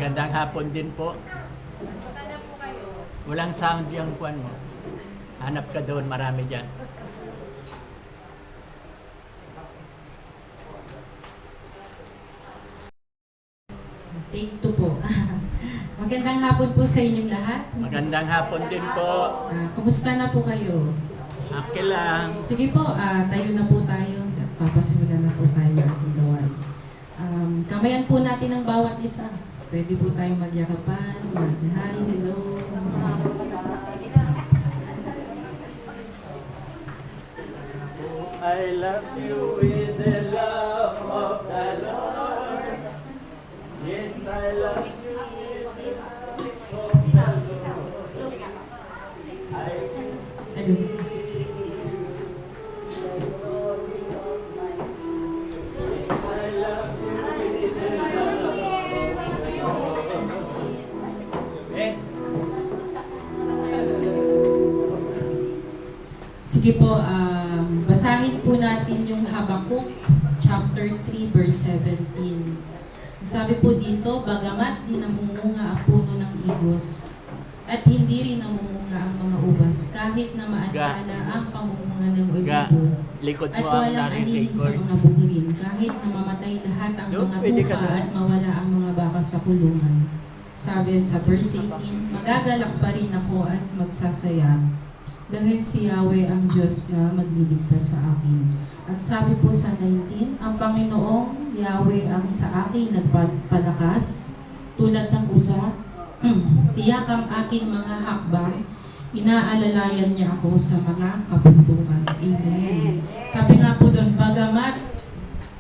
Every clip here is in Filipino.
Magandang hapon din po. Maganda po kayo. Walang sound yung kwan mo. Hanap ka doon, marami dyan. Take two po. Magandang hapon po sa inyong lahat. Magandang hapon din po. Kumusta na po kayo? Okay lang. Sige po, tayo na po tayo. Papasimulan na po tayo ng ating gawain. Kamayan po natin ang bawat isa. Pwede po tayong magyakapan, mag-hi, hello. I love you with the love of the Lord. Yes, I love you with the love of the Lord. Hello. Sige po, basahin po natin yung Habakuk, chapter 3, verse 17. Sabi po dito, bagamat di namumunga ang puno ng igos, at hindi rin namumunga ang mga ubas, kahit na maantala ang pamumunga ng olibo, Likod at mo ang walang anihin sa narinig. mga bukirin, kahit na mamatay lahat ang Doon, mga pwede ka tupa doon. at mawala ang mga baka sa kulungan. Sabi sa verse 18, magagalak pa rin ako at magsasaya, dahil si Yahweh ang Diyos na magliligtas sa akin. At sabi po sa 19, ang Panginoong Yahweh ang sa akin nagpalakas, tulad ng usa, tiyak ang aking mga hakbang, inaalalayan niya ako sa mga kabundukan. Amen. Sabi nga po doon, bagamat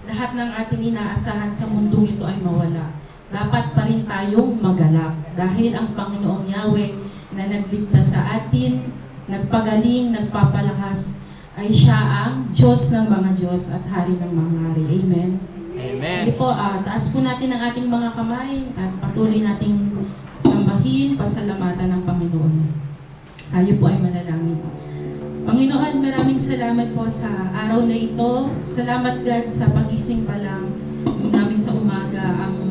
lahat ng ating inaasahan sa mundong ito ay mawala, dapat pa rin tayong magalak dahil ang Panginoong Yahweh na nagligtas sa atin, nagpagaling, nagpapalakas, ay siya ang Diyos ng mga Diyos at Hari ng mga Hari. Amen. Amen. Sige po, taas po natin ang ating mga kamay at patuloy nating sambahin, pasalamatan ng Panginoon. Tayo po ay manalangin. Panginoon, maraming salamat po sa araw na ito. Salamat God sa pagising pa lang namin sa umaga. Ang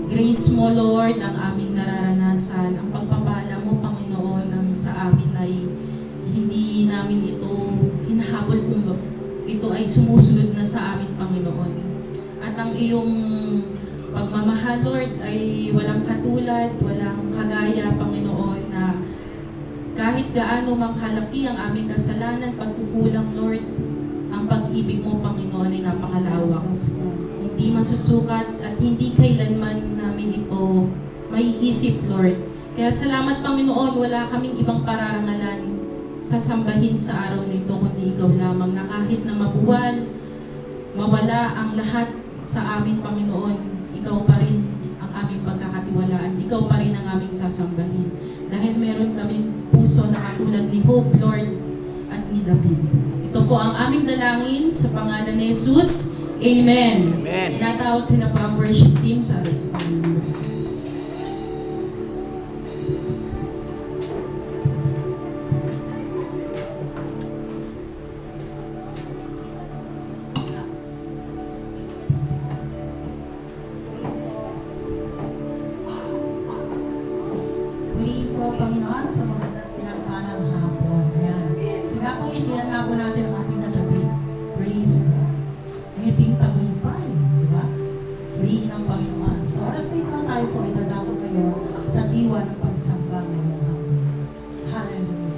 grace mo, Lord, ang aming nararanasan, ang pagpapala mo, Panginoon, ang sa amin ay hindi namin ito hinahabol kung ito ay sumusunod na sa amin, Panginoon. At ang iyong pagmamahal, Lord, ay walang katulad, walang kagaya, Panginoon, na kahit gaano mang kalaki ang aming kasalanan, pagkukulang, Lord, ang pag-ibig mo, Panginoon, ay napakalawak. Hindi masusukat at hindi kailanman namin ito maiisip, Lord. Kaya salamat, Panginoon, wala kaming ibang pararangalan sasambahin sa araw nito, kundi ikaw lamang, na kahit na mabuwal, mawala ang lahat sa aming Panginoon, ikaw pa rin ang aming pagkakatiwalaan, ikaw pa rin ang aming sasambahin. Dahil meron kaming puso na katulad ni Hope, Lord, at ni David. Ito po ang aming dalangin sa pangalan ni Jesus. Amen. Amen. Natawag na po ang worship team para sa Panginoon. Purihin po, Panginoon, sa mga tinagpalang hapon. Ayan. Sige po, itiyan na po natin ang ating katabi. Praise God. Ngiting tagumpay, di ba? Purihin ang Panginoon. Sa oras na ito, tayo po itadako kayo sa diwa ng pagsamba ngayong hapon. Hallelujah.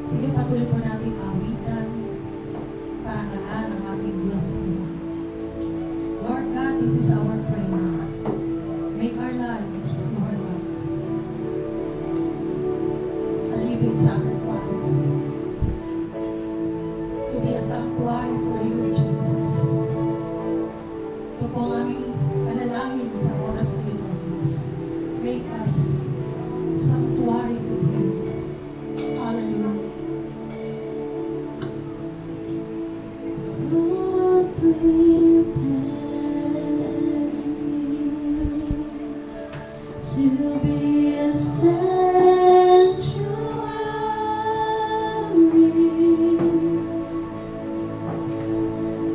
Sige, patuloy po natin awitan para ngalan ng ating Diyos. Lord God, this is our prayer. Make our lives, Lord God, a living sacrifice, to be a sanctuary for you, Jesus. Ito po ang aming panalangin sa oras na ito, Jesus. Make us sanctuary to you. Hallelujah. Lord, breathe to be a sanctuary,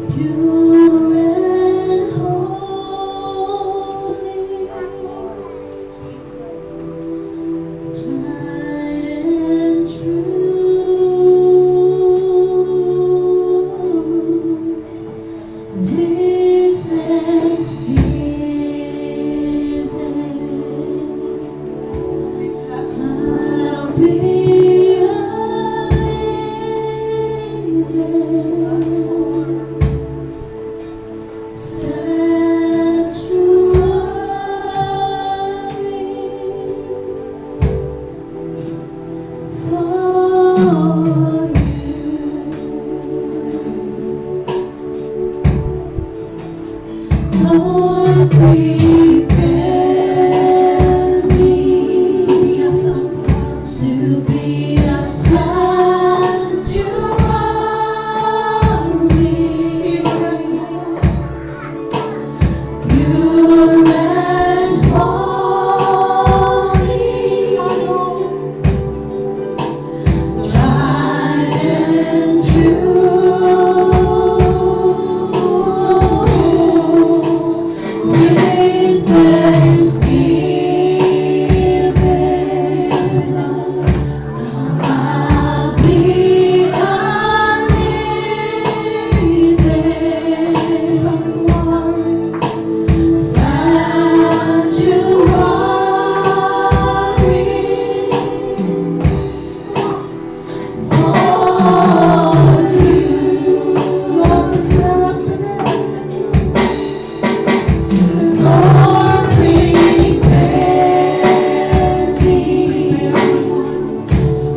pure and holy. Lord, prepare me to be a sanctuary, pure and holy, tried and true, with thanksgiving, I'll be a living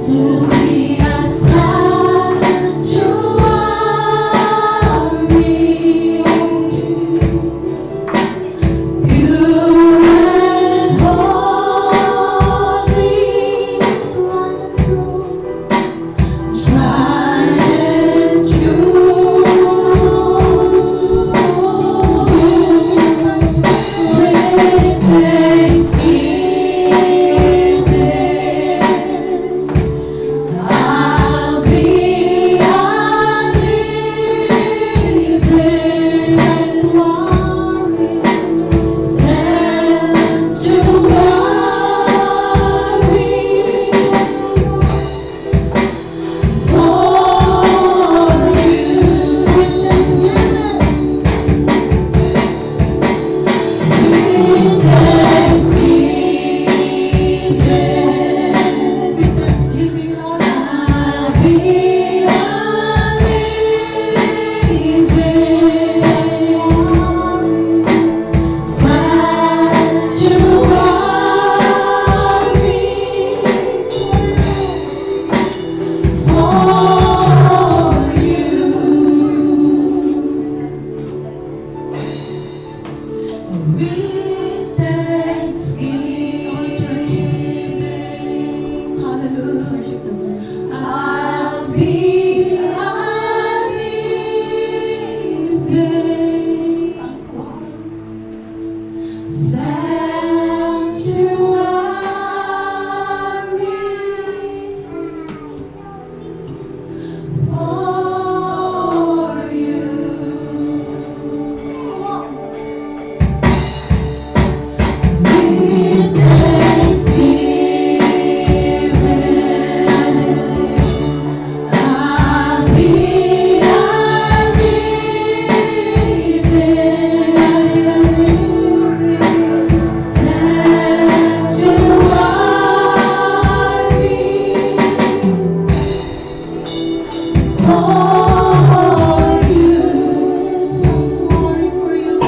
to be a sanctuary, pure and holy, tried and true, with thanksgiving, I'll be a living sanctuary for you. I'll be a living sanctuary for you. With thanksgiving, hallelujah, I'll be a living sanctuary for you. With thanksgiving, I'll be a living sanctuary for you. Sanctuary for you.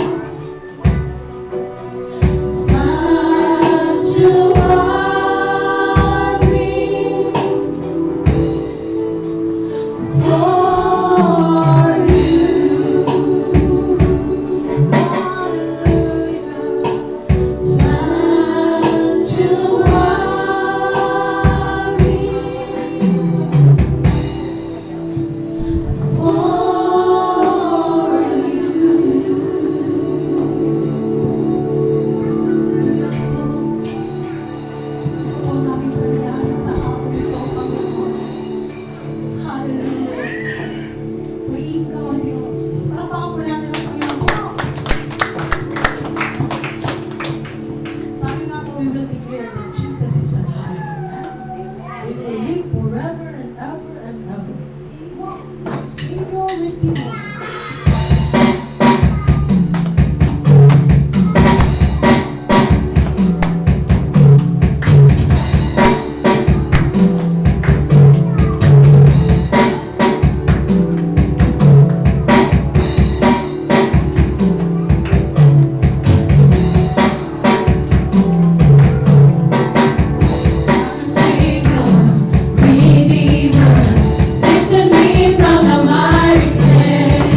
Sabi nga po, we will declare that Jesus is alive. We will live forever and ever and ever. My Savior Redeemer. Savior, Redeemer, lifted me from the miry clay.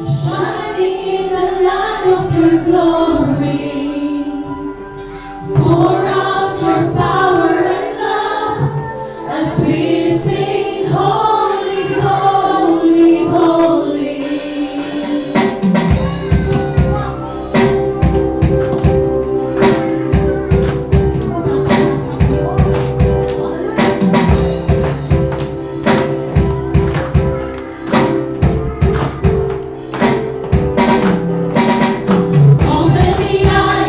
shining in the light of your glory. Pour out your power and love as we sing, holy, holy, holy. Open the eyes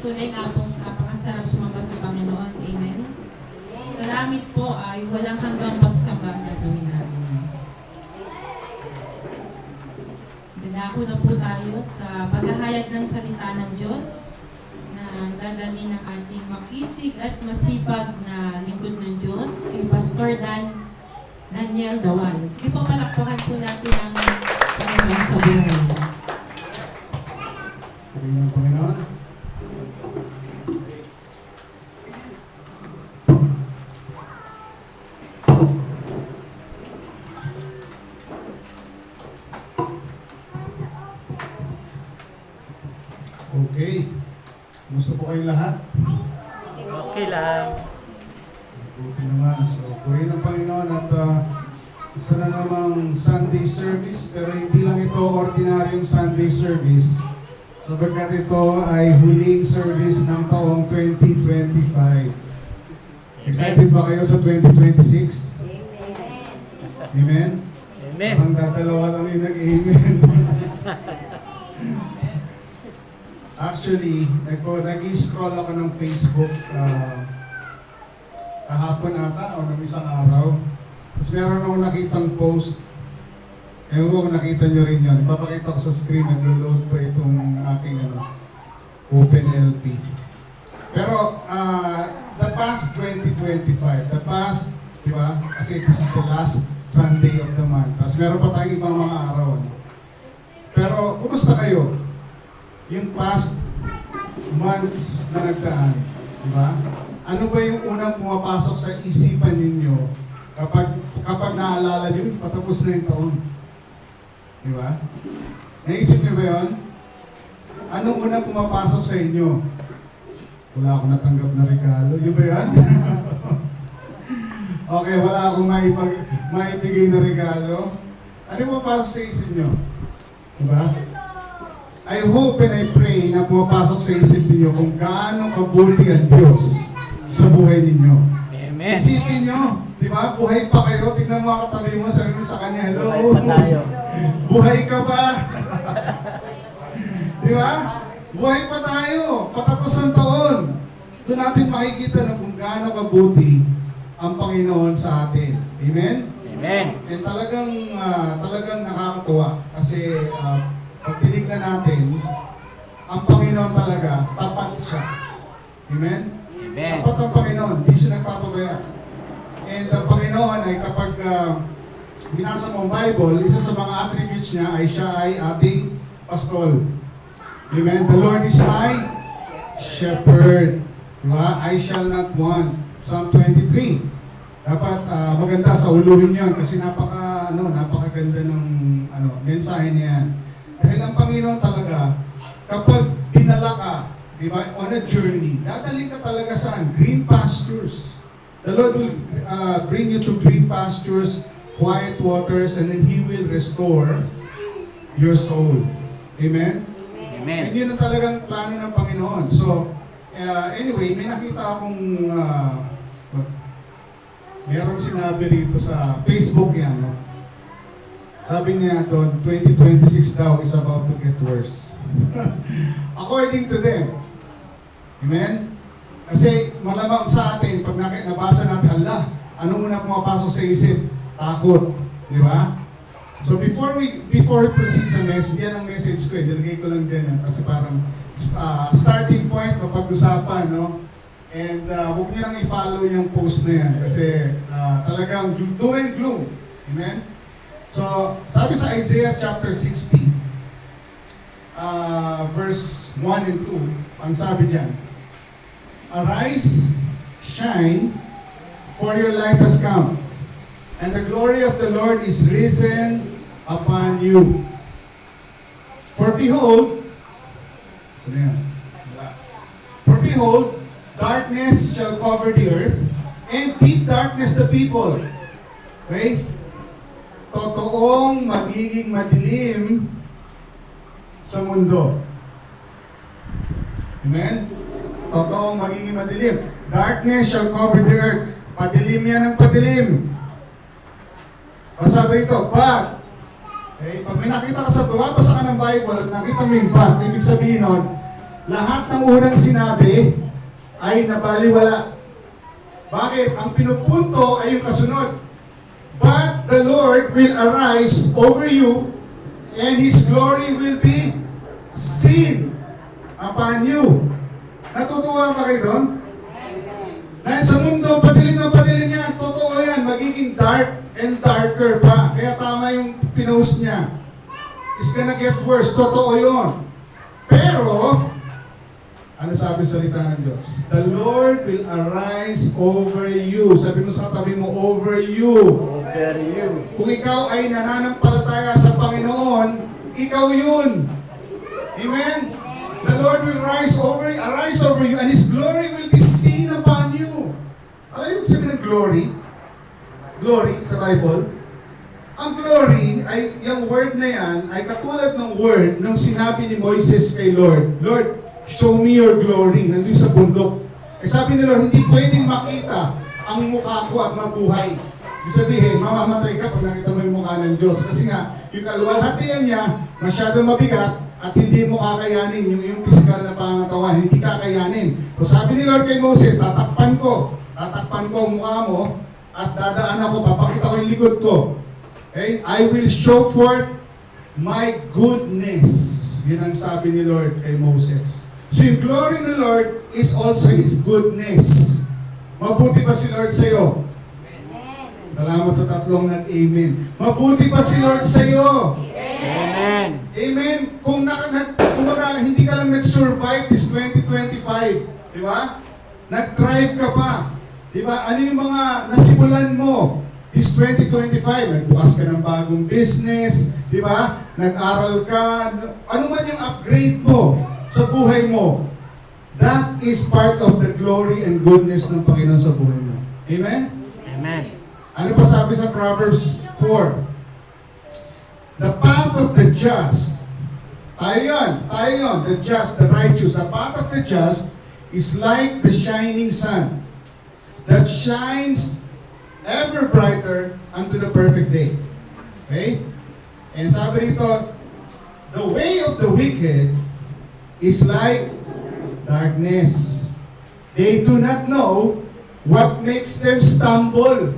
tunay nga pong napakasarap sumamba sa Panginoon. Amen? Sa langit po ay walang hanggang pagsamba ang gagawin natin. Dadako na po tayo sa paghahayag ng salita ng Diyos na dadali ng ating makisig at masipag na lingkod ng Diyos, si Pastor Daniel Dawal. Sige po, palakpakan po natin ang Panginoon sa buhay. Purihin ng Panginoon. Okay. Kumusta po kayong lahat? Okay lang. Buti naman. So, purihin ng Panginoon at isa na namang Sunday service, pero hindi lang ito ordinaryong Sunday service. Sapagkat ito ay huling service ng taong 2025. Excited ba kayo sa 2026? Amen? Amen. Parang dadalawa lang yung nag-amen. Actually, nag-scroll ako ng Facebook kahapon ata o ng isang araw. Tapos meron akong nakitang post. Ewan ko kung nakita nyo rin yun. Ipapakita ko sa screen, nag-load pa itong aking OpenLP. Pero, the past 2025, the past, di ba? Kasi this is the last Sunday of the month. Tapos meron pa tayong ibang mga araw. Pero, kumusta kayo? Yung past months na nagdaan, di ba? Ano ba yung unang pumapasok sa isipan ninyo kapag naalala nyo, patapos na yung taon? Di ba? Naisip niyo ba yun? Anong unang pumapasok sa inyo? Wala akong natanggap na regalo. Yun ba yan? Okay, wala akong maibigay na regalo. Ano pumapasok sa isip niyo? Di ba? I hope and I pray na pumapasok sa isip niyo kung gaano kabuti ang Diyos sa buhay ninyo. Amen. Isipin nyo, di ba? Buhay pa kayo. Tignan mo katabi mo, sabi mo sa kanya, hello. Buhay pa tayo. Buhay ka ba? Di ba? Buhay pa tayo. Patapos ang taon. Doon natin makikita na kung gaano kabuti ang Panginoon sa atin. Amen? Amen. And talagang nakakatuwa. Kasi pag tinignan natin, ang Panginoon talaga, tapat siya. Amen? Amen. Tapat ang Panginoon, hindi siya nagpapabaya. And ang Panginoon ay kapag binasa mo ang Bible, isa sa mga attributes niya ay siya ay ating pastol. Amen? The Lord is my shepherd. Diba? I shall not want. Psalm 23. Dapat maganda sa uluhin yun kasi napakaganda ng mensahe niya. Dahil ang Panginoon talaga, kapag dinala ka, di ba, on a journey, dadali ka talaga saan? Green pastures. The Lord will bring you to green pastures, quiet waters, and then He will restore your soul. Amen? Amen. And yun ang talagang plano ng Panginoon. So, anyway, may nakita akong merong sinabi rito sa Facebook yan, no? Sabi niya doon, 2026 daw is about to get worse. According to them. Amen? Kasi malamang sa atin, pag nabasa natin, Allah, ano muna pumapasok sa isip? Takot. Di ba? So before we proceed sa message, yan ang message ko eh. Nilagay ko lang dyan. Kasi parang starting point, mapag-usapan, no? And huwag niyo lang i-follow yung post na yan. Kasi talagang doom and gloom. Amen? So, sabi sa Isaiah chapter 60, verse 1 and 2, ang sabi dyan, Arise, shine, for your light has come, and the glory of the Lord is risen upon you. For behold, darkness shall cover the earth, and deep darkness the people. Okay? Totoong magiging madilim sa mundo. Amen? Totoong magiging madilim. Darkness shall cover the earth. Padilim yan ng padilim. Sabi ito, but, okay, pag may nakita ka sa basa ka ng Bible at nakita mo yung but, ibig sabihin nun, lahat ng unang sinabi ay nabaliwala. Bakit? Ang pinupunto ay yung kasunod. But the Lord will arise over you, and His glory will be seen upon you. Natutuwa ba kayo doon? Dahil sa mundo, padilim yan. Totoo yan. Magiging dark and darker pa. Kaya tama yung pinost niya. It's gonna get worse. Totoo yun. Pero, ano sabi sa salita ng Diyos? The Lord will arise over you. Sabi mo sa katabi mo, over you. Over you. Kung ikaw ay nananampalataya sa Panginoon, ikaw yun. Amen? The Lord will arise over you, and His glory will be seen upon you. Alam mo sabi ng glory? Glory sa Bible. Ang glory, ay yung word na yan, ay katulad ng word nung sinabi ni Moises kay Lord, Lord, show me your glory, nandun sa bundok. Eh sabi ni Lord, hindi pwedeng makita ang mukha ko at mabuhay. Ibig sabihin, mamamatay ka pag nakita mo yung mukha ng Diyos. Kasi nga, yung kaluwalhatian niya, masyadong mabigat at hindi mo kakayanin yung physical na pangatawan, hindi kakayanin. So sabi ni Lord kay Moses, tatakpan ko ang mukha mo at dadaan ako, papakita ko yung likod ko. Okay? I will show forth my goodness. Yun ang sabi ni Lord kay Moses. So yung glory ni Lord is also His goodness. Mabuti ba si Lord sa'yo? Salamat sa tatlong nag-amen. Mabuti ba si Lord sa'yo? Amen. Amen. Kung hindi ka lang nag-survive this 2025, di ba? Nag-thrive ka pa. Di ba? Ano yung mga nasimulan mo this 2025? Nagbukas ka ng bagong business, di ba? Nag-aral ka, ano man yung upgrade mo sa buhay mo. That is part of the glory and goodness ng Panginoon sa buhay mo. Amen? Amen. Ano pa sabi sa Proverbs 4? The path of the just, tayo yun, the just, the righteous, the path of the just is like the shining sun that shines ever brighter unto the perfect day. Okay? And sabi rito, the way of the wicked is like darkness. They do not know what makes them stumble.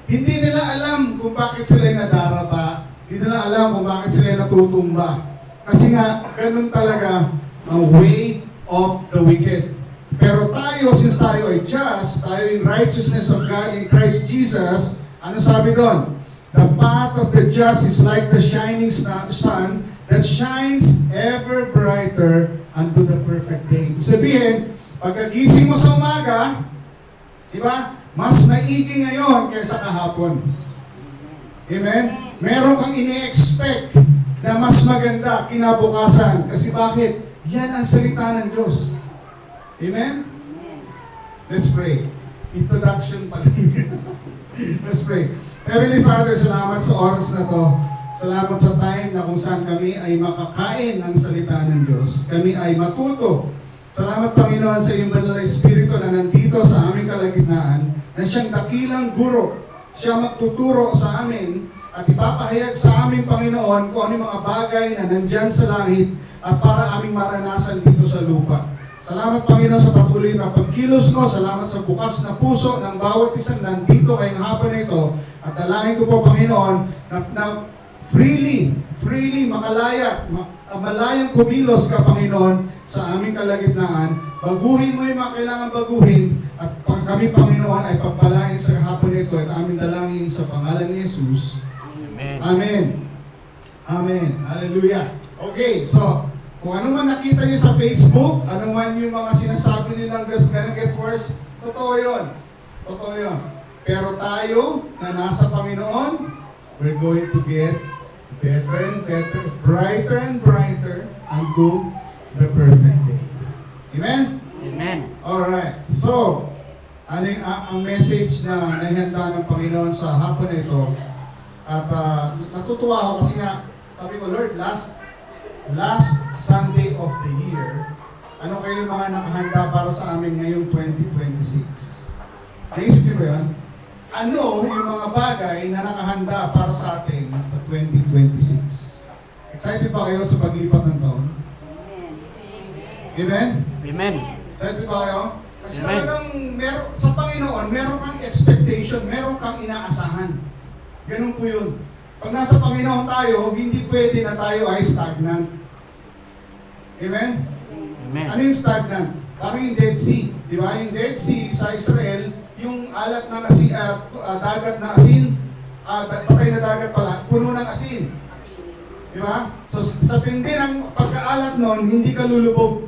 Hindi nila alam kung bakit sila nadarapa. Hindi nila alam kung bakit sila natutumba. Kasi nga, ganun talaga ang way of the wicked. Pero tayo, since tayo ay just, tayo in righteousness of God in Christ Jesus, ano sabi doon? The path of the just is like the shining sun that shines ever brighter unto the perfect day. Sabihin, pagkagising mo sa umaga, diba? Mas maigi ngayon kaysa kahapon. Amen? Meron kang ini-expect na mas maganda kinabukasan. Kasi bakit? Yan ang salita ng Diyos. Amen? Let's pray. Introduction pa lang. Let's pray. Heavenly Father, salamat sa oras na to. Salamat sa time na kung saan kami ay makakain ng salita ng Diyos. Kami ay matuto. Salamat, Panginoon, sa iyong banal na Espiritu na nandito sa aming kalagitnaan, na siyang dakilang guro. Siya magtuturo sa amin at ipapahayag sa aming Panginoon kung ano yung mga bagay na nandyan sa langit at para aming maranasan dito sa lupa. Salamat, Panginoon, sa patuloy na pagkilos mo. Salamat sa bukas na puso ng bawat isang nandito ngayong hapon na ito. At dalangin ko po, Panginoon, na freely malayang kumilos ka, Panginoon, sa aming kalagitnaan. Baguhin mo yung mga kailangan baguhin at kami, Panginoon, ay pagpalain sa hapon nito at aming dalangin sa pangalan ni Jesus. Amen. Amen. Amen. Hallelujah. Okay, so, kung ano man nakita niyo sa Facebook, ano man yung mga sinasabi nilang that's gonna get worse, totoo yun. Totoo yun. Pero tayo, na nasa Panginoon, we're going to get better and better, brighter and brighter, unto the perfect day. Amen? Amen. Alright. So, ano yung ang message na naihanda ng Panginoon sa hapon na ito? At natutuwa ako kasi nga, sabi ko, Lord, last Sunday of the year, ano kayo mga nakahanda para sa amin ngayong 2026? Naisip niyo ba yan? Ano yung mga bagay na nakahanda para sa atin sa 2026? Excited ba kayo sa paglipat ng taon? Amen? Amen. Excited ba kayo? Kasi Amen. talagang sa Panginoon, meron kang expectation, meron kang inaasahan. Ganun po yun. Pag nasa Panginoon tayo, hindi pwede na tayo ay stagnant. Amen? Amen. Ano yung stagnant? Parang yung Dead Sea. Di ba? Yung Dead Sea sa Israel, yung alat ng asin, dagat na asin, patay na dagat pala, puno ng asin. Di ba? So sa tindi ng pagkaalat nun, hindi ka lulubog.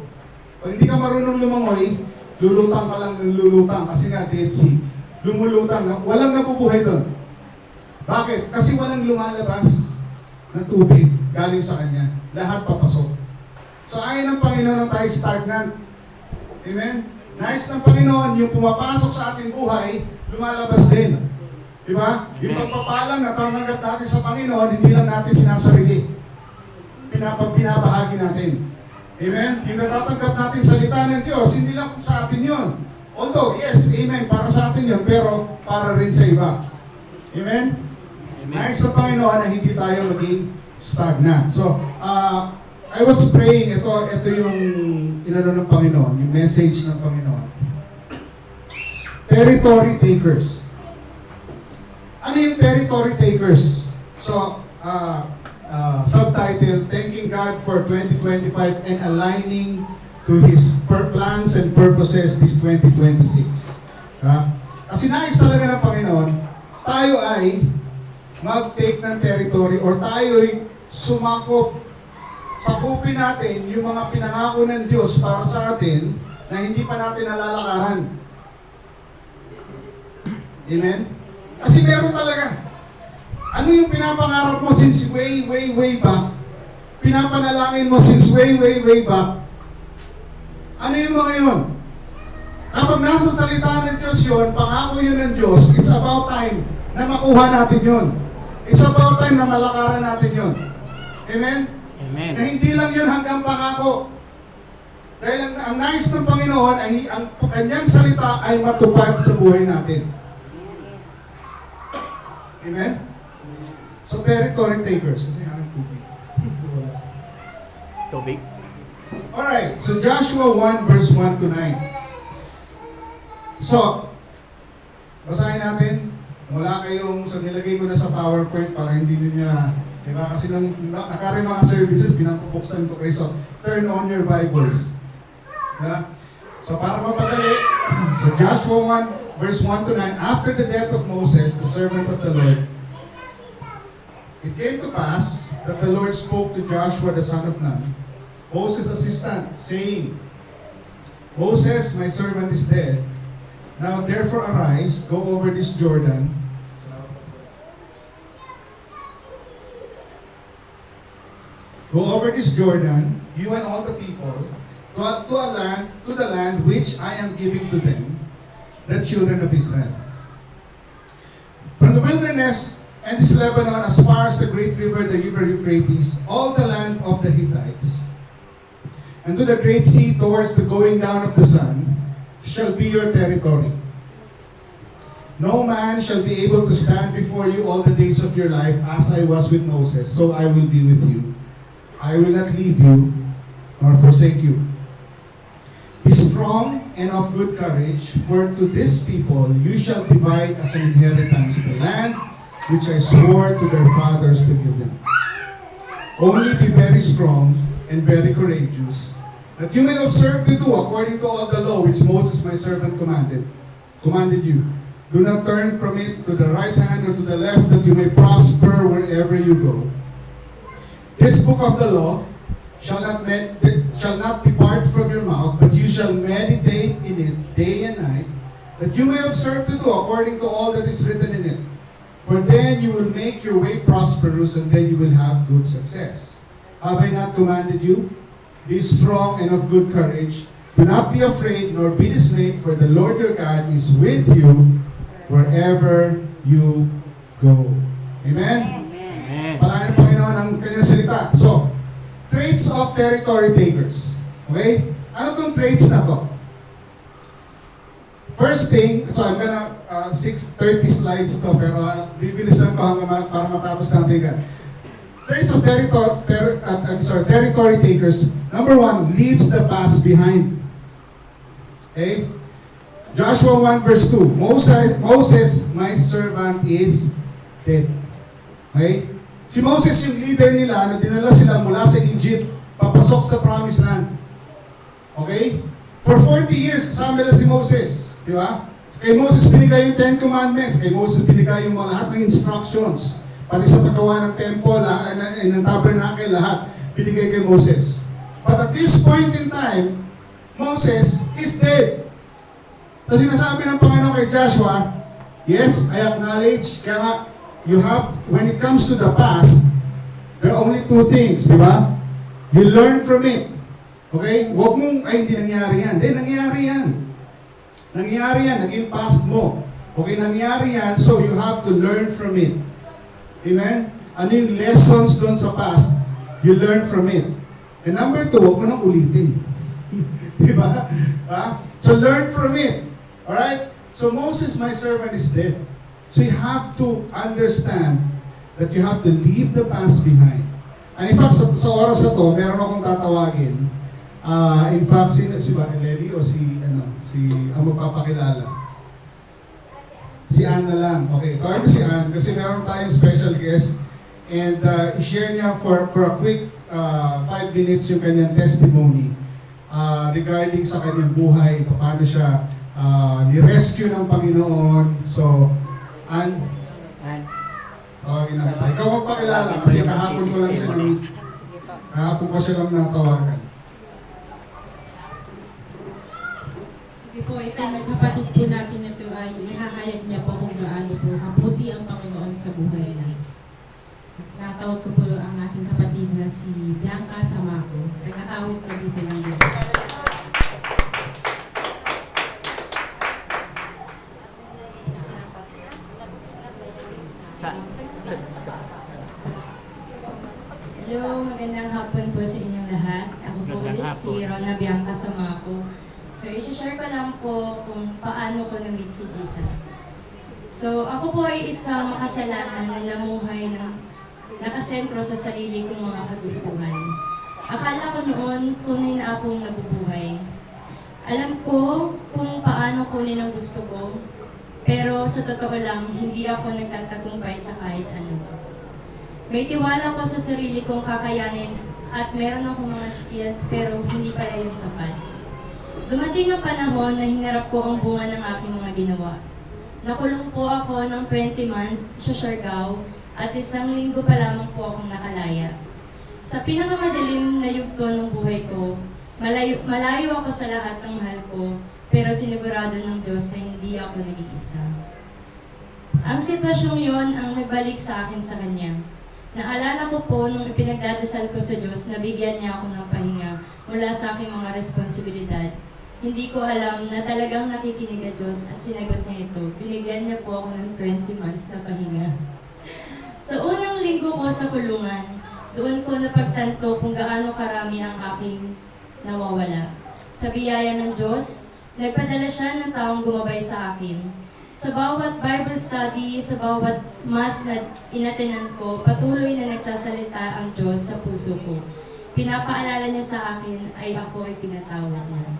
Pag hindi ka marunong lumangoy, lulutang ka lang ng lulutang kasi nga Dead Sea. Lumulutang. Walang nabubuhay doon. Bakit? Kasi walang lumalabas na tubig galing sa Kanya. Lahat papasok. So ayon ng Panginoon na tayo stagnant. Amen? Nais ng Panginoon, yung pumapasok sa ating buhay, lumalabas din. Di ba? Yung pagpapalang na tanggap natin sa Panginoon, hindi lang natin sinasarili. Binabahagi natin. Amen? Yung natatanggap natin salita ng Diyos, hindi lang sa atin yon. Although, yes, amen, para sa atin yon, pero para rin sa iba. Amen? Nais ng Panginoon na hindi tayo maging stagnant. So, I was praying, ito yung inano ng Panginoon, yung message ng Panginoon. Territory takers. Ano yung territory takers? So, subtitle, Thanking God for 2025 and Aligning to His plans and purposes this 2026. Kasi nais talaga ng Panginoon, tayo ay mag-take ng territory or tayo'y sumakop, sakupin natin yung mga pinangako ng Diyos para sa atin na hindi pa natin nalalakaran. Amen? Kasi meron talaga. Ano yung pinapangarap mo since way back? Pinapanalangin mo since way back? Ano yung mga yun? Kapag nasa salita ng Diyos yun, pangako yun ng Diyos, it's about time na makuha natin yun. It's about time na malakaran natin yun. Amen? Amen. Na hindi lang yun hanggang pangako. Dahil ang nais ng Panginoon ay ang kanyang salita ay matupad sa buhay natin. Amen? So, territory takers. Kasi hangang tubig. Tubig. Alright, so Joshua 1 verse 1 to 9. So, basahin natin. Wala kayong, so nilagay ko na sa PowerPoint para hindi niyo na, di ba? Kasi nung nakari mga services, pinapabuksan ko kayo. So, turn on your Bibles. Diba? So, para mapadali, so Joshua 1 verse 1 to 9, after the death of Moses, the servant of the Lord, it came to pass that the Lord spoke to Joshua the son of Nun, Moses' assistant, saying, Moses, my servant, is dead. Now therefore arise, go over this Jordan. Go over this Jordan, you and all the people, to the land which I am giving to them, the children of Israel. From the wilderness and this Lebanon, as far as the great river, the river Euphrates, all the land of the Hittites, and to the great sea towards the going down of the sun, shall be your territory. No man shall be able to stand before you all the days of your life, as I was with Moses, so I will be with you. I will not leave you nor forsake you. Be strong and of good courage, for to this people you shall divide as an inheritance the land which I swore to their fathers to give them. Only be very strong and very courageous, that you may observe to do according to all the law which Moses my servant commanded you. Do not turn from it to the right hand or to the left, that you may prosper wherever you go. This book of the law shall not depart from your mouth, but you shall meditate in it day and night, that you may observe to do according to all that is written in it. For then you will make your way prosperous, and then you will have good success. Have I not commanded you? Be strong and of good courage. Do not be afraid nor be dismayed, for the Lord your God is with you wherever you go. Amen? Amen. Palayan ng Panginoon ang kanyang salita. So, traits of territory takers. Okay? Ano tong traits na to? First thing, so I'm gonna 30 slides to, pero bibilisan ko hanggang para matapos natin yan. traits of territory takers. Number 1, leaves the past behind. Okay? Joshua 1 verse 2, Moses, my servant is dead. Okay? Si Moses yung leader nila na dinala sila mula sa Egypt, papasok sa promised land. Okay? For 40 years, kasama nila si Moses. Di ba? Kay Moses binigay yung 10 Commandments. Kay Moses binigay yung mga lahat ng instructions. Pati sa paggawa ng temple, ng tabernacle, lahat. Binigay kay Moses. But at this point in time, Moses is dead. So sinasabi ng Panginoon kay Joshua, yes, I acknowledge, kaya nga, you have, when it comes to the past, there are only 2 things, di ba? You learn from it. Okay? Huwag mong, ay, hindi nangyari yan. Hindi, nangyari yan. Nangyari yan, naging past mo. Okay, nangyari yan, so you have to learn from it. Amen? Ano yung lessons doon sa past? You learn from it. And number 2, huwag mo nang ulitin. Di ba? So learn from it. Alright? So Moses, my servant, is dead. So you have to understand that you have to leave the past behind. And in fact, sa oras na to, meron akong tatawagin. In fact, si Lely o ang magpapakilala? Si Ann na lang. Okay, tawag mo si Ann kasi meron tayong special guest. And i-share niya for a quick 5 minutes yung kanyang testimony regarding sa kanyang buhay, paano siya ni-rescue ng Panginoon. So, Ann, tawagin na kita. Ikaw magpakilala kasi kahapon ko lang siya kahapon ko siya lang natawagan. Sige po, itong kapatid po natin na ito ay ihahayag niya po kung gaano po kabuti ang Panginoon sa buhay niya. Natawag ko po ang ating kapatid na si Bianca Samaco. Nagkakawit ka dito lang dito. Hello, magandang hapon po sa inyong lahat. Ako po ulit si Rona Bianca Samaco. So, i-share ko lang po kung paano ko na-meet si Jesus. So, ako po ay isang makasalanan na namuhay ng nakasentro sa sarili kong mga kagustuhan. Akala ko noon, tunay na akong nabubuhay. Alam ko kung paano kunin ang gusto ko, pero sa totoo lang, hindi ako nagtatagumpay sa kahit ano. May tiwala ko sa sarili kong kakayanin at meron akong mga skills pero hindi pala yung sapat. Dumating ang panahon na hinarap ko ang bunga ng aking mga ginawa. Nakulong po ako ng 20 months sa Siargao at 1 linggo pa lamang po akong nakalaya. Sa pinakamadilim na yugto ng buhay ko, malayo ako sa lahat ng mahal ko, pero sinigurado ng Diyos na hindi ako nag-iisa. Ang sitwasyong yon ang nagbalik sa akin sa Kanya. Naalala ko po nung ipinagdadasal ko sa Diyos na bigyan niya ako ng pahinga mula sa aking mga responsibilidad. Hindi ko alam na talagang nakikinig ang Diyos at sinagot niya ito. Binigyan niya po ako ng 20 months na pahinga. Sa unang linggo ko sa kulungan, doon ko napagtanto kung gaano karami ang aking nawawala. Sa biyaya ng Diyos, nagpadala siya ng taong gumabay sa akin. Sa bawat Bible study, sa bawat mass na inatenan ko, patuloy na nagsasalita ang Diyos sa puso ko. Pinapaalala niya sa akin ay ako ay pinatawad niya.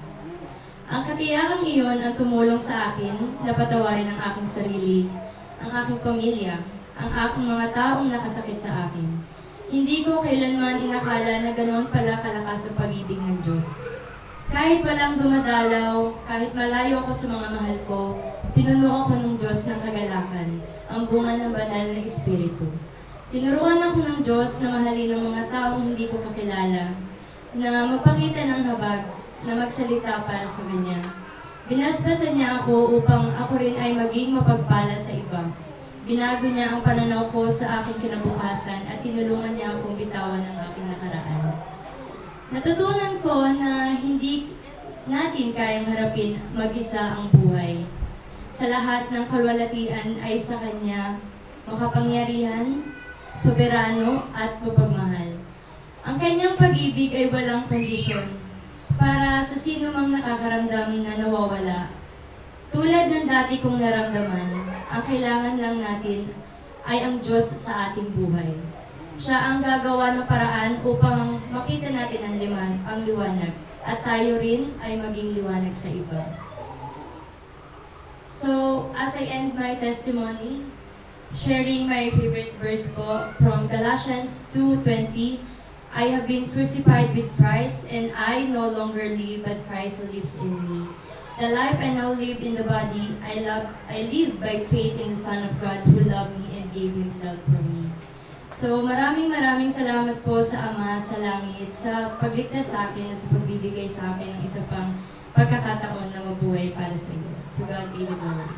Ang katiyakang iyon ang tumulong sa akin na patawarin ang aking sarili, ang aking pamilya, ang aking mga taong nakasakit sa akin. Hindi ko kailanman inakala na ganoon pala kalakas ang pag-ibig ng Diyos. Kahit walang dumadalaw, kahit malayo ako sa mga mahal ko, pinuno ako ng Diyos ng kagalakan, ang bunga ng banal na Espiritu. Tinuruan ako ng Diyos na mahalin ang mga taong hindi ko kakilala, na magpakita ng habag, na magsalita para sa Kanya. Binasbasan niya ako upang ako rin ay maging mapagpala sa iba. Binago niya ang pananaw ko sa aking kinabukasan at tinulungan niya akong bitawan ang aking nakaraan. Natutunan ko na hindi natin kayang harapin mag-isa ang buhay. Sa lahat ng kalwalatian ay sa Kanya makapangyarihan, soberano at mapagmahal. Ang Kanyang pag-ibig ay walang kondisyon para sa sino mang nakakaramdam na nawawala. Tulad ng dati kong naramdaman, ang kailangan lang natin ay ang Diyos sa ating buhay. Siya ang gagawa ng paraan upang makita natin ang liwanag at tayo rin ay maging liwanag sa iba. So, as I end my testimony, sharing my favorite verse po from Galatians 2:20, I have been crucified with Christ, and I no longer live, but Christ who lives in me. The life I now live in the body, I live by faith in the Son of God who loved me and gave Himself for me. So maraming salamat po sa Ama sa langit sa pagligtas sa akin at sa pagbibigay sa akin ng isa pang pagkakataon na mabuhay para sa iyo. To God be the glory.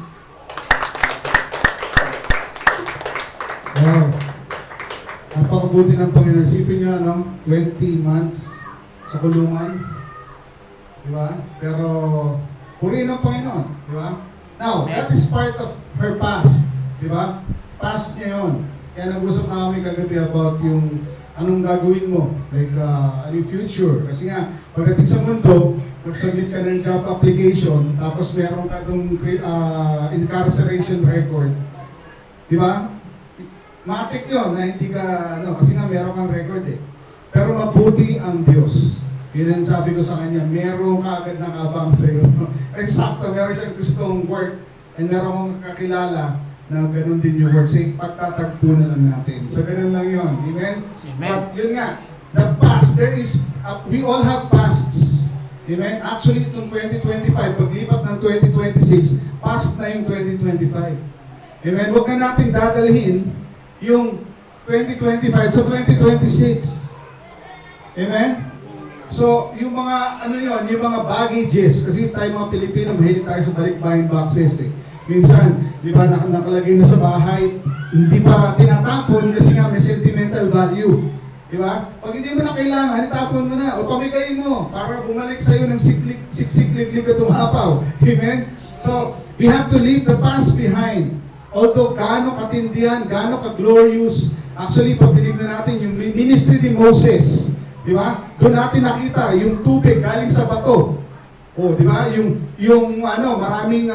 Wow. Napakabuti ng Panginoon. Isipin nyo, 20 months sa kulungan. Di ba? Pero, purihin ng Panginoon. Di ba? Now, that is part of her past. Di ba? Past niya yun. Kaya nag-usap na kami kagabi about yung anong gagawin mo. Like, ano yung future. Kasi nga, pagdating sa mundo, mag-submit ka ng job application, tapos meron ka itong incarceration record. Di ba? Matik yun na hindi ka, kasi nga meron kang record eh. Pero mabuti ang Diyos. Yun ang sabi ko sa kanya, meron ka agad nakabang sa'yo. Eksakto, meron siyang gustong work, and meron kang kakilala na ganun din yung work. Say, pagtatagpo na lang natin. So, ganun lang yun. Amen? Amen. But yun nga, the past, we all have pasts. Amen? Actually, itong 2025, paglipat ng 2026, past na yung 2025. Amen? Huwag na natin dadalhin yung 2025 sa 2026. Amen? So, yung mga, yung mga baggages, kasi tayo mga Pilipino, mahilig tayo sa balikbayan boxes eh. Minsan, di ba, nakalagay na sa bahay, hindi pa tinatapon kasi nga may sentimental value. Di ba? Pag hindi mo na kailangan, itapon mo na o pamigayin mo para bumalik sa'yo ng siksik-liglig at tumapaw. Amen? So, we have to leave the past behind. Although, gaano katindihan, gaano ka-glorious. Actually, pag tinignan natin yung ministry ni Moses, di ba? Doon natin nakita yung tubig galing sa bato. Oh, di ba? Yung maraming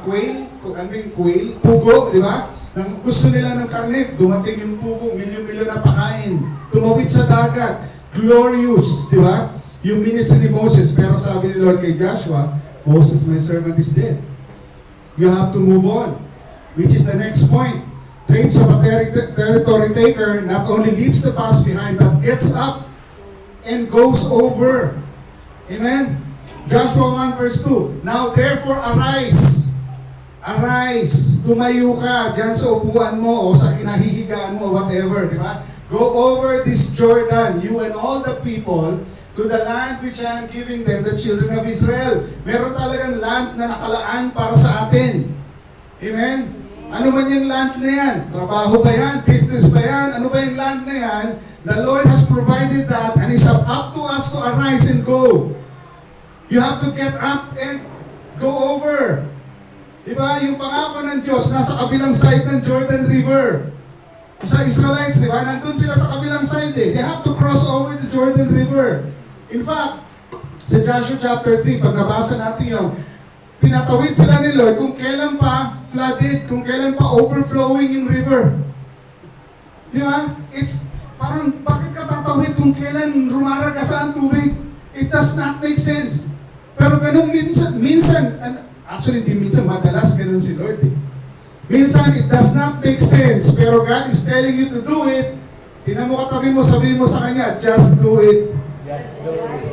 quail, pugo, di ba? Nang gusto nila ng karne, dumating yung pugo, milyon-milyon na pakain. Tumawid sa dagat, glorious, di ba? Yung ministry ni Moses, pero sabi ni Lord kay Joshua, Moses, my servant is dead. You have to move on. Which is the next point. Traits of a territory taker not only leaves the past behind, but gets up and goes over. Amen? Joshua 1 verse 2, Now therefore arise. Arise. Tumayo ka dyan sa upuan mo o sa kinahihigaan mo o whatever, di ba? Go over this Jordan, you and all the people, to the land which I am giving them, the children of Israel. Meron talagang land na nakalaan para sa atin. Amen? Ano man yung land na yan? Trabaho ba yan? Business ba yan? Ano ba yung land na yan? The Lord has provided that and it's up to us to arise and go. You have to get up and go over. Diba? Yung pangako ng Diyos nasa kabilang side ng Jordan River. Sa Israelites, diba? Nandun sila sa kabilang side eh. They have to cross over the Jordan River. In fact, sa Joshua chapter 3, pag nabasa natin yun, pinatawid sila ni Lord kung kailan pa flooded, kung kailan pa overflowing yung river. Diba? It's parang, bakit ka tatawid kung kailan rumaragasa ang tubig? It does not make sense. Pero ganun minsan, actually hindi minsan, madalas ganun si Lord eh. Minsan, it does not make sense, pero God is telling you to do it. Tingnan mo katabi mo, sabihin mo sa Kanya, just do it. Just do it.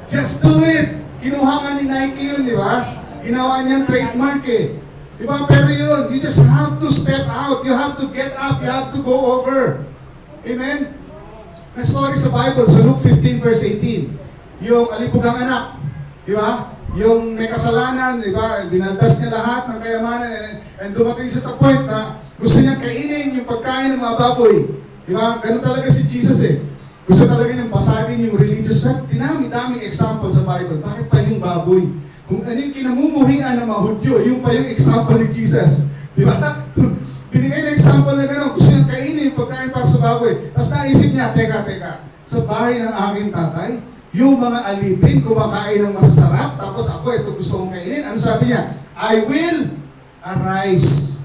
Just do it. Kinuha nga ni Nike yun, di ba? Ginawa niyang trademark eh. Di ba? Pero yun, you just have to step out. You have to get up. You have to go over. Amen? May story sa Bible, sa Luke 15 verse 18. Yung alibugang anak. Di ba? Yung may kasalanan, di ba? Dinaldas niya lahat ng kayamanan and dumating siya sa point na gusto niya kainin yung pagkain ng mga baboy. Di ba? Ganun talaga si Jesus eh. Gusto talaga niyang basagin yung religious na dinami-daming example sa Bible. Bakit pa yung baboy? Kung ano yung kinamumuhian ng mga Hudyo, yung pa yung example ni Jesus. Di ba? Binigay na example na gano'n. Gusto niyang kainin yung pagkain para sa baboy. Tapos naisip niya, teka, sa bahay ng aking tatay, yung mga alipin kumakain ng masasarap, tapos ako, ito gusto kong kainin. Ano sabi niya? I will arise.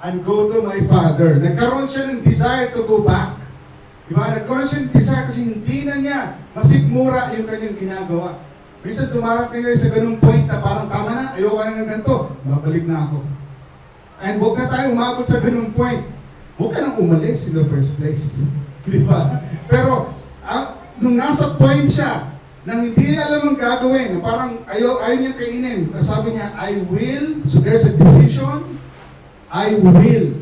and go to my Father. Nagkaroon siya ng desire to go back. Diba? Nagkaroon siya ng desire kasi hindi na niya masigmura yung kanyang ginagawa. Minsan dumarating kayo sa ganung point na parang tama na, ayoko na ng ganito, babalik na ako. And huwag na tayo umabot sa ganung point. Huwag ka nang umalis in the first place. Di ba? Pero, nung nasa point siya, nang hindi niya alam ang gagawin, parang ayaw niya kainin. Sabi niya, I will. So there's a decision. I will.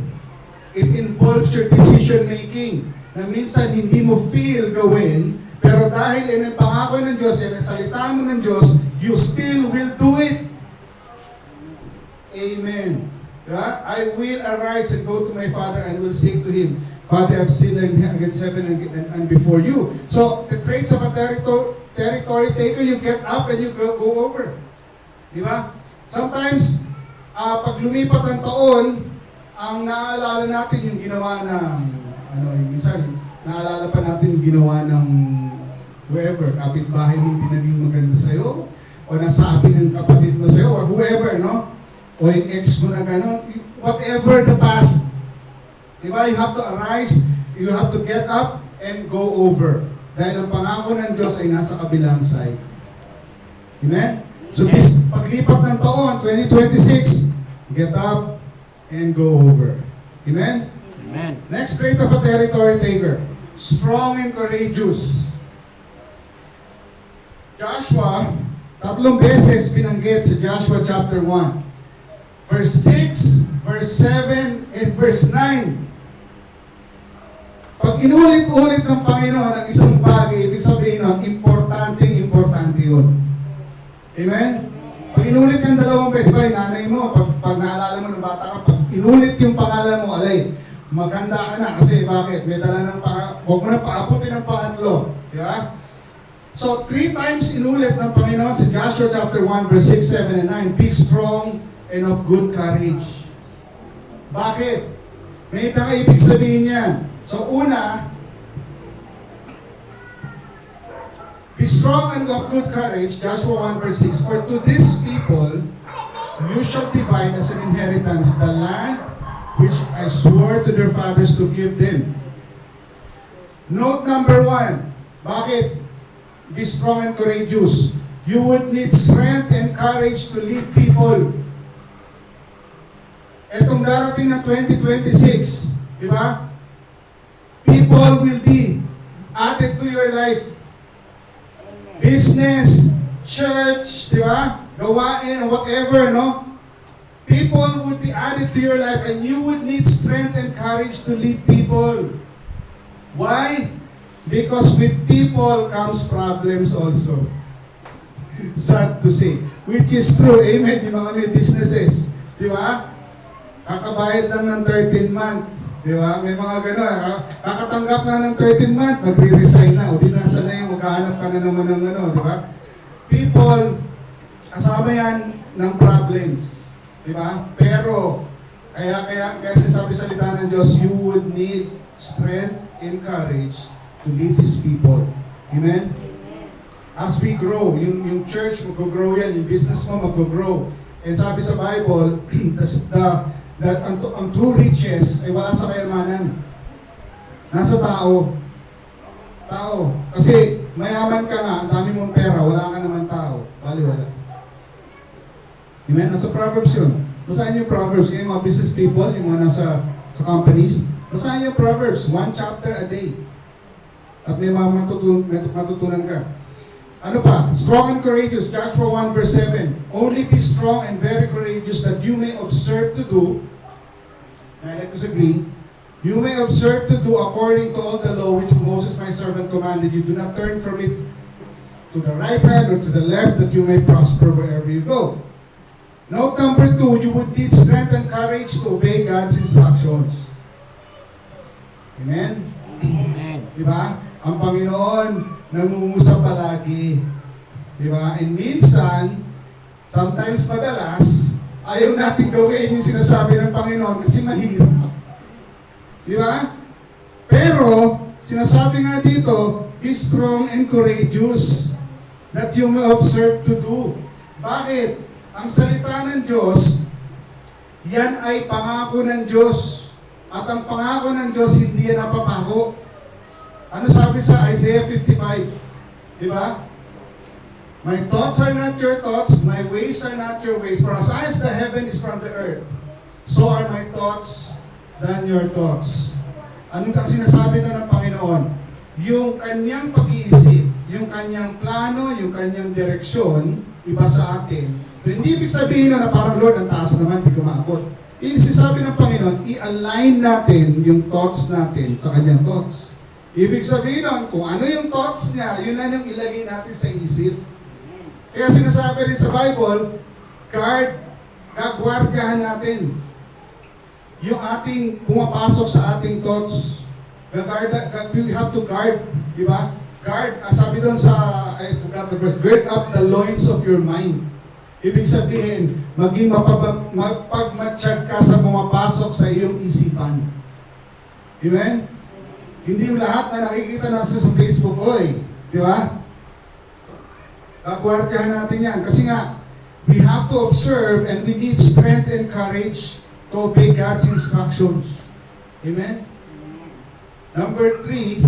It involves your decision making. Na minsan hindi mo feel gawin, pero dahil yan ang pangako ng Diyos, yan ang salita mo ng Diyos, you still will do it. Amen. Diba? I will arise and go to my Father and will say to Him, Father, I've sinned against heaven and before you. So, the traits of a territory taker, you get up and you go over. Di ba? Sometimes, pag lumipat ang taon, ang naaalala natin yung ginawa ng, minsan, naalala pa natin yung ginawa ng whoever, kapitbahay mong di naging maganda sa'yo, o nasabi ng kapatid mo sa'yo, or whoever, no? O yung ex mo na gano'n, whatever the past. Diba? You have to arise, you have to get up, and go over. Dahil ang pangako ng Diyos ay nasa kabilang side. Amen? So this paglipat ng taon, 2026, get up and go over. Amen? Amen. Next trait of a territory taker, strong and courageous. Joshua, 3 beses binanggit sa Joshua chapter 1. Verse 6, verse 7, and verse 9. Pag inulit-ulit ng Panginoon ang isang bagay, ibig sabihin nun, importante yun. Amen? Pag inulit yung dalawang beses, diba yung nanay mo, pag naalala mo ng bata ka, pag inulit yung pangalan mo, alay, maganda ka na. Kasi bakit? May dala ng huwag mo na paabutin ng pangatlo. Diba? So, 3 times inulit ng Panginoon sa Joshua chapter 1, verse 6, 7, and 9, be strong and of good courage. Bakit? May ibig sabihin yan. So una, be strong and of good courage, Joshua 1 verse 6, for to this people you shall divide as an inheritance the land which I swore to their fathers to give them. Note number 1, bakit be strong and courageous? You would need strength and courage to lead people. Etong darating na 2026, di ba? People will be added to your life. Business, church, di ba? Gawain, whatever, no? People would be added to your life and you would need strength and courage to lead people. Why? Because with people comes problems also. Sad to say. Which is true, amen, yung mga may businesses. Di ba? Kakabayad lang ng 13 month. Di ba? May mga gano'n. Kakatanggap na ng 13 month, magre-resign na. O di nasa na yung maghahanap ka na naman ng ano. Di ba? People, kasama yan ng problems. Di ba? Pero, kaya sinasabi sa salita ng Diyos, you would need strength and courage to lead His people. Amen? As we grow, yung church mag-grow yan, yung business mo mag-grow. And sabi sa Bible, that ang true riches ay wala sa kayamanan. Nasa tao. Kasi mayaman ka nga, ang dami mong pera, wala ka naman tao. Wala. Amen? Nasa Proverbs yun. Basahin yung Proverbs. Yung mga business people, yung mga nasa companies. Basahin yung Proverbs. 1 chapter a day. At may mga matutunan ka. Ano pa? Strong and courageous. Joshua 1 verse 7. Only be strong and very courageous that you may observe to do, let us agree, you may observe to do according to all the law which Moses my servant commanded you. Do not turn from it to the right hand or to the left, that you may prosper wherever you go. Note number 2, you would need strength and courage to obey God's instructions. Amen? Amen. Diba? Ang Panginoon nangungusap palagi. Diba? And minsan, sometimes madalas, ayaw natin gawin yung sinasabi ng Panginoon kasi mahirap. Diba? Pero, sinasabi nga dito, be strong and courageous that you may observe to do. Bakit? Ang salita ng Diyos, Yan ay pangako ng Diyos. At ang pangako ng Diyos, hindi yan napapako. Ano sabi sa Isaiah 55? Di ba? My thoughts are not your thoughts, my ways are not your ways. For as high as the heaven is from the earth, so are my thoughts than your thoughts. Anong sinasabi na ng Panginoon? Yung kanyang pag-iisip, yung kanyang plano, yung kanyang direksyon, iba sa atin. So, hindi ibig sabihin na parang Lord, ang taas naman, di ko maabot. Yung sinasabi ng Panginoon, i-align natin yung thoughts natin sa kanyang thoughts. Ibig sabihin nun, kung ano yung thoughts niya, yun lang yung ilagay natin sa isip. Kaya sinasabi rin sa Bible, gagwardyahan natin yung ating pumapasok sa ating thoughts. We have to guard, di ba? Guard, sabi doon sa, I forgot the verse, gird up the loins of your mind. Ibig sabihin, maging mapagmatsyag ka sa pumapasok sa iyong isipan. Amen? Hindi yung lahat na nakikita natin sa Facebook, oy, di ba? Gagwardyahan natin yan. Kasi nga, we have to observe and we need strength and courage to obey God's instructions. Amen? Number 3,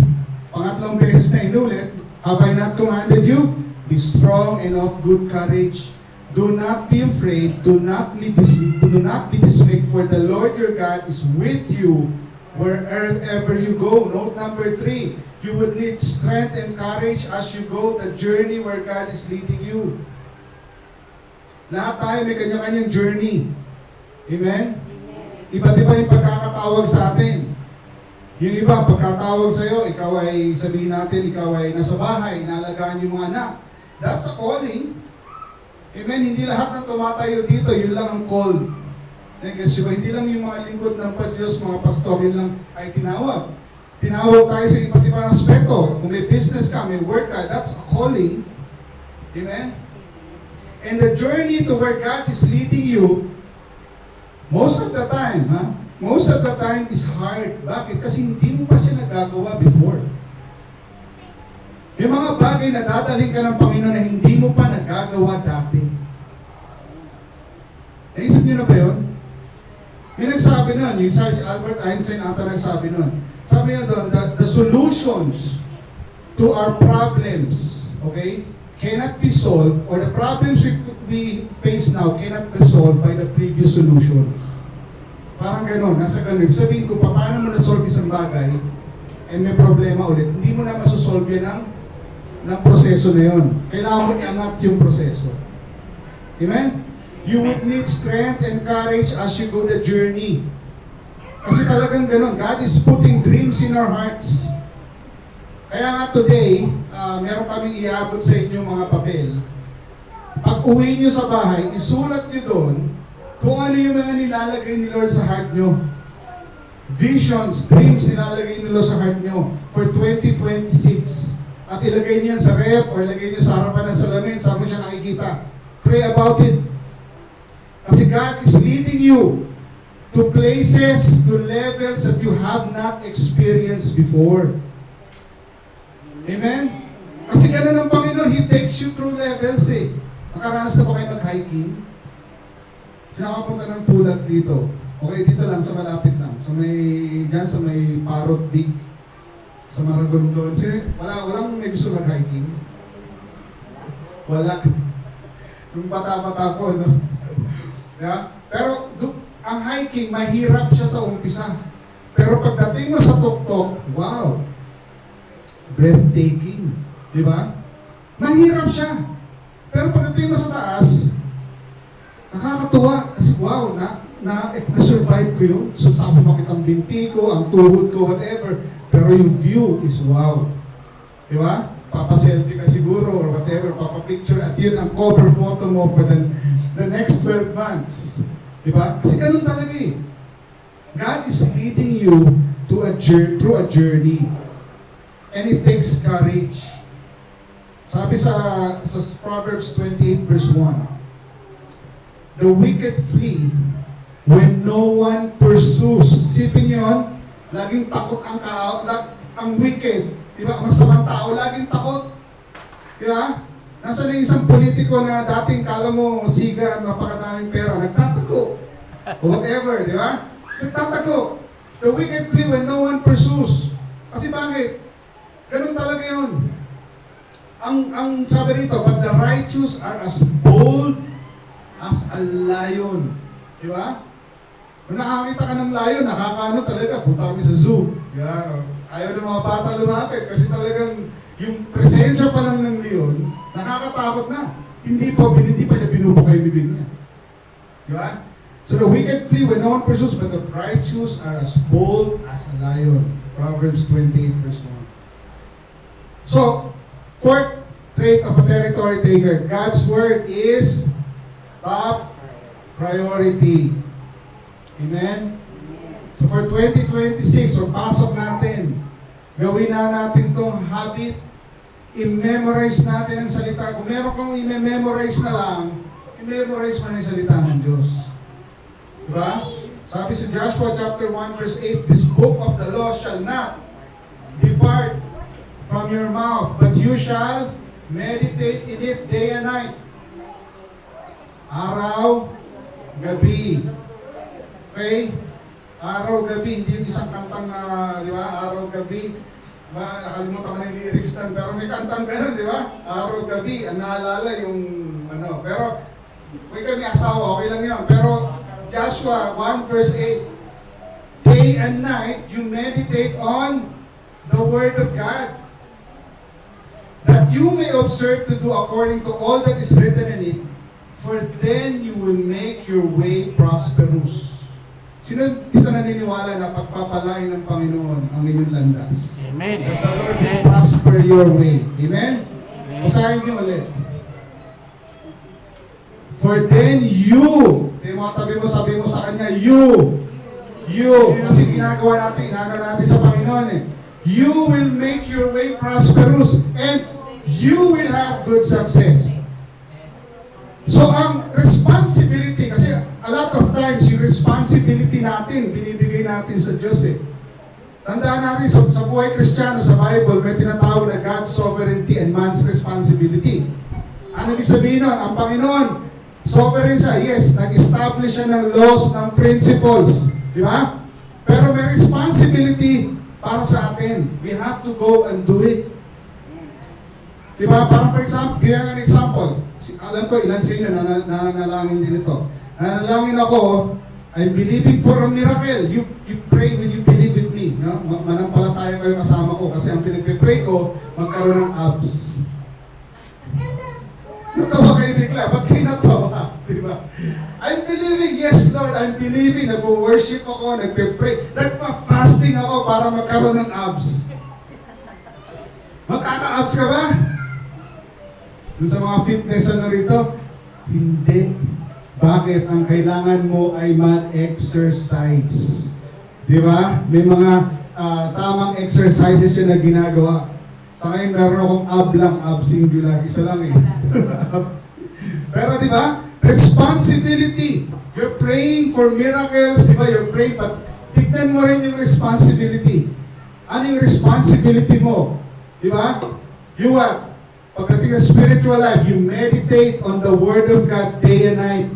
pangatlong beses na inulit, have I not commanded you? Be strong and of good courage. Do not be afraid. Do not be dismayed, for the Lord your God is with you wherever you go. Note number 3, you would need strength and courage as you go the journey where God is leading you. Lahat tayo may kanya-kanyang journey. Amen? Iba't iba yung pagkakatawag sa atin. Yung iba, pagkatawag sa'yo, ikaw ay, sabihin natin, ikaw ay nasa bahay, inalagaan yung mga anak. That's a calling. Amen? Hindi lahat ng tumatayo dito, yun lang ang call. Kasi hindi lang yung mga lingkod ng Diyos, mga pastor, yun lang ay tinawag. Tinawag tayo sa iba't ibang aspeto. Kung may business ka, may work ka, that's a calling. Amen? And the journey to where God is leading you, most of the time, is hard. Bakit? Kasi hindi mo pa siya nagagawa before. May mga bagay na dadaling ka ng Panginoon na hindi mo pa nagagawa dati. Naisip niyo na ba yun? May nagsabi nun, yung si Albert Einstein ata nagsabi nun. Sabi niya doon, the solutions to our problems, okay, cannot be solved, or the problems we face now cannot be solved by the previous solutions. Parang gano'n, nasa gano'n. Sabihin ko, paano mo na-solve isang bagay, and may problema ulit, hindi mo na masosolve yan ng proseso na yun. Kailangan mo iangat yung proseso. Amen? You would need strength and courage as you go the journey. Kasi talagang gano'n, God is putting dreams in our hearts. Kaya nga today, meron kaming iabot sa inyo mga papel. Pag uwi nyo sa bahay, isulat nyo doon kung ano yung mga nilalagay ni Lord sa heart nyo. Visions, dreams nilalagay ni Lord sa heart nyo for 2026. At ilagay niyo yan sa rep or ilagay niyo sa harapan ng salamin, saan mo siya nakikita. Pray about it. Kasi God is leading you to places, to levels that you have not experienced before. Amen? Kasi ganun ang Panginoon, He takes you through levels eh. Nakaranas na ba kayo mag-hiking? Sinakapunta ng tulad dito. Okay, dito lang, sa malapit lang. Diyan sa may Parrot Big. Sa Maragondon. Walang may gusto mag-hiking. Wala. Nung bata-bata ko, no? Yeah? Pero, ang hiking, mahirap siya sa umpisa. Pero pagdating mo sa tuktok, wow! Breathtaking. Di ba? Mahirap siya. Pero pagdating mo sa taas, nakakatuwa. Kasi wow, na-survive ko yun. So, saan mo makita ang binti ko, ang tuhod ko, whatever. Pero yung view is wow. Di ba? Papa-selfie ka siguro or whatever, papa-picture at yun ang cover photo mo for the next 12 months. Diba? Kasi ganun talaga eh. God is leading you through a journey. And it takes courage. Sabi sa Proverbs 28 verse 1, the wicked flee when no one pursues. Sipin niyo yun, laging takot ang wicked. Diba? Masamang tao, laging takot. Diba? Nasa na isang politiko na dating kala mo siga, napakadaming pera, nagtatago. O whatever, di ba? Nagtatago. The wicked flee when no one pursues. Kasi bakit? Ganun talaga yun. Ang sabi rito, but the righteous are as bold as a lion. Di ba? Kung nakakita ka ng lion, nakakaano talaga, punta kami sa zoo. Yeah. Ayaw ng mga bata lumapit kasi talagang yung presensya pa lang ng leon, nakakatakot na. Hindi pa niya binubukay yung bibig niya. Di ba? So the wicked flee when no one pursues, but the righteous are as bold as a lion. Proverbs 28 verse 1. So, fourth trait of a territory taker, God's word is top priority. Amen? So for 2026, or pasok natin, gawin na natin tong habit, i-memorize natin ang salita. Kung meron kang i-memorize na lang, i-memorize mo na yung salita ng Diyos. Diba? Sabi sa Joshua chapter 1 verse 8, this book of the law shall not depart from your mouth, but you shall meditate in it day and night. Araw, gabi. Okay? Araw-gabi, hindi yung isang kantang na, di ba? Araw-gabi. Nakalimutan ko na yung lyrics lang, pero may kantang gano'n, di ba? Araw-gabi, ang naalala yung, ano. Pero, kung kami asawa, okay lang yun. Pero, Joshua 1 verse 8, day and night, you meditate on the Word of God, that you may observe to do according to all that is written in it, for then you will make your way prosperous. Sino dito naniniwala na pagpapalain ng Panginoon ang inyong landas? Amen. That the Lord will prosper your way. Amen? Basahin niyo ulit. For then you, yung mga tabi mo, sabi mo sa kanya, you, kasi ginagawa natin, inaano natin sa Panginoon eh. You will make your way prosperous and you will have good success. So ang responsibility, kasi a lot of times yung responsibility natin, binibigay natin sa Diyos eh. Tandaan natin sa buhay Kristiyano, sa Bible, may tinatawag na God's sovereignty and man's responsibility. Ano ibig sabihin nun? Ang Panginoon, sovereign siya, yes, nag-establish siya ng laws, ng principles. Di ba? Pero may responsibility para sa atin. We have to go and do it. Di ba? Parang for example, bigyan ng example. Alam ko, ilan sa inyo nananalangin din ito. Nananalangin ako, I'm believing for a miracle. You pray with you believe with me. No? Manampalataya kayo kasama ko kasi ang pinagpipray ko, magkaroon ng abs. Natawa kayo bigla, ba't kayo natawa? Diba? I'm believing, yes Lord, I'm believing. Nag-worship ako, nagpipray. Nagpa-fasting ako para magkaroon ng abs. Magkaka-abs ka ba? Doon sa mga fitness ano rito? Hindi. Bakit? Ang kailangan mo ay mag-exercise. Di ba? May mga tamang exercises yun na ginagawa. Sa ngayon, meron akong ab singular. Isa lang eh. Pero di ba? Responsibility. You're praying for miracles. Di ba? You're praying, but tignan mo rin yung responsibility. Ano yung responsibility mo? Di ba? You what? Pagdating sa spiritual life, you meditate on the Word of God day and night.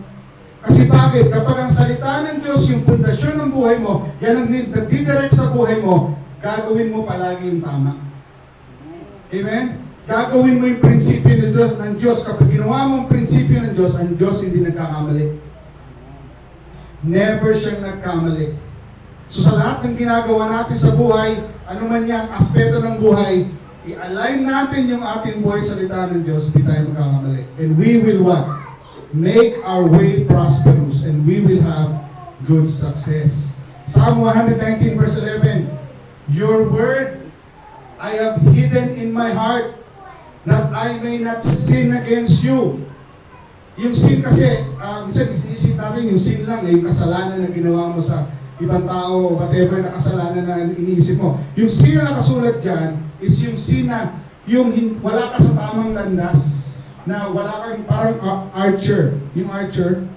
Kasi bakit? Kapag ang salita ng Diyos, yung pundasyon ng buhay mo, yan ang nagdidirect sa buhay mo, gagawin mo palagi yung tama. Amen? Gagawin mo yung prinsipyo ng Diyos. Kapag ginawa mo ang prinsipyo ng Diyos, ang Diyos hindi nagkakamali. Never siyang nagkamali. So sa lahat ng ginagawa natin sa buhay, ano man yung aspeto ng buhay, i-align natin yung ating buhay sa salita ng Diyos, di tayo magkakamali. And we will what? Make our way prosperous and we will have good success. Psalm 119 verse 11, your word I have hidden in my heart that I may not sin against you. Yung sin kasi, minsan isip natin yung sin lang, yung kasalanan na ginawa mo sa ibang tao, whatever na kasalanan na iniisip mo. Yung sin na nakasulat dyan is yung sin na yung wala ka sa tamang landas, na wala kang parang archer. Yung archer,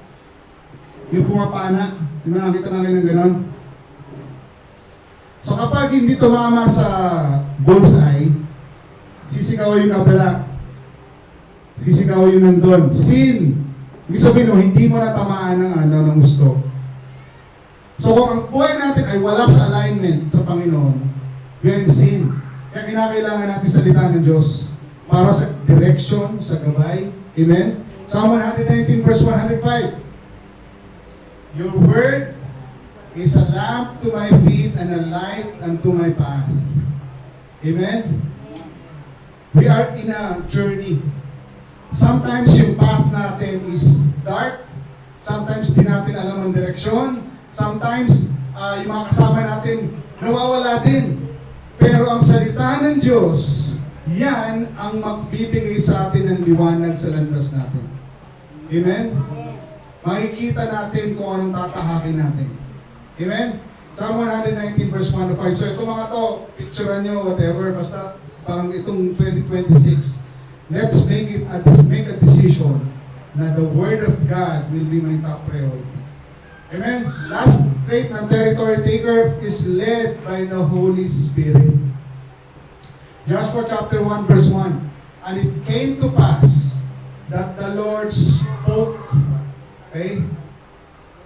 yung pumapana, di ba nakita namin ng ganon? So kapag hindi tumama sa bullseye, sisigaw yung kabala. Sisigaw yung nandun. Sin. Ibig sabihin mo, hindi mo natamaan ng gusto. So kung ang buhay natin ay wala sa alignment sa Panginoon, we are in sin. Kaya kinakailangan natin salita ng Diyos para sa direction, sa gabay. Amen? Psalm 119 verse 105. Your word is a lamp to my feet and a light unto my path. Amen? We are in a journey. Sometimes yung path natin is dark. Sometimes di natin alam ang direksyon. Sometimes yung mga kasama natin nawawala din. Pero ang salita ng Diyos, yan ang magbibigay sa atin ng liwanag sa landas natin. Amen? Makikita natin kung anong tatahakin natin. Amen? Psalm 119 verse 1 to 5. So ito mga to, picturean nyo, whatever, basta parang itong 2026. Let's make a decision na the Word of God will be my top priority. Amen? Last trait ng territory taker is led by the Holy Spirit. Joshua chapter 1 verse 1. And it came to pass that the Lord spoke. Okay?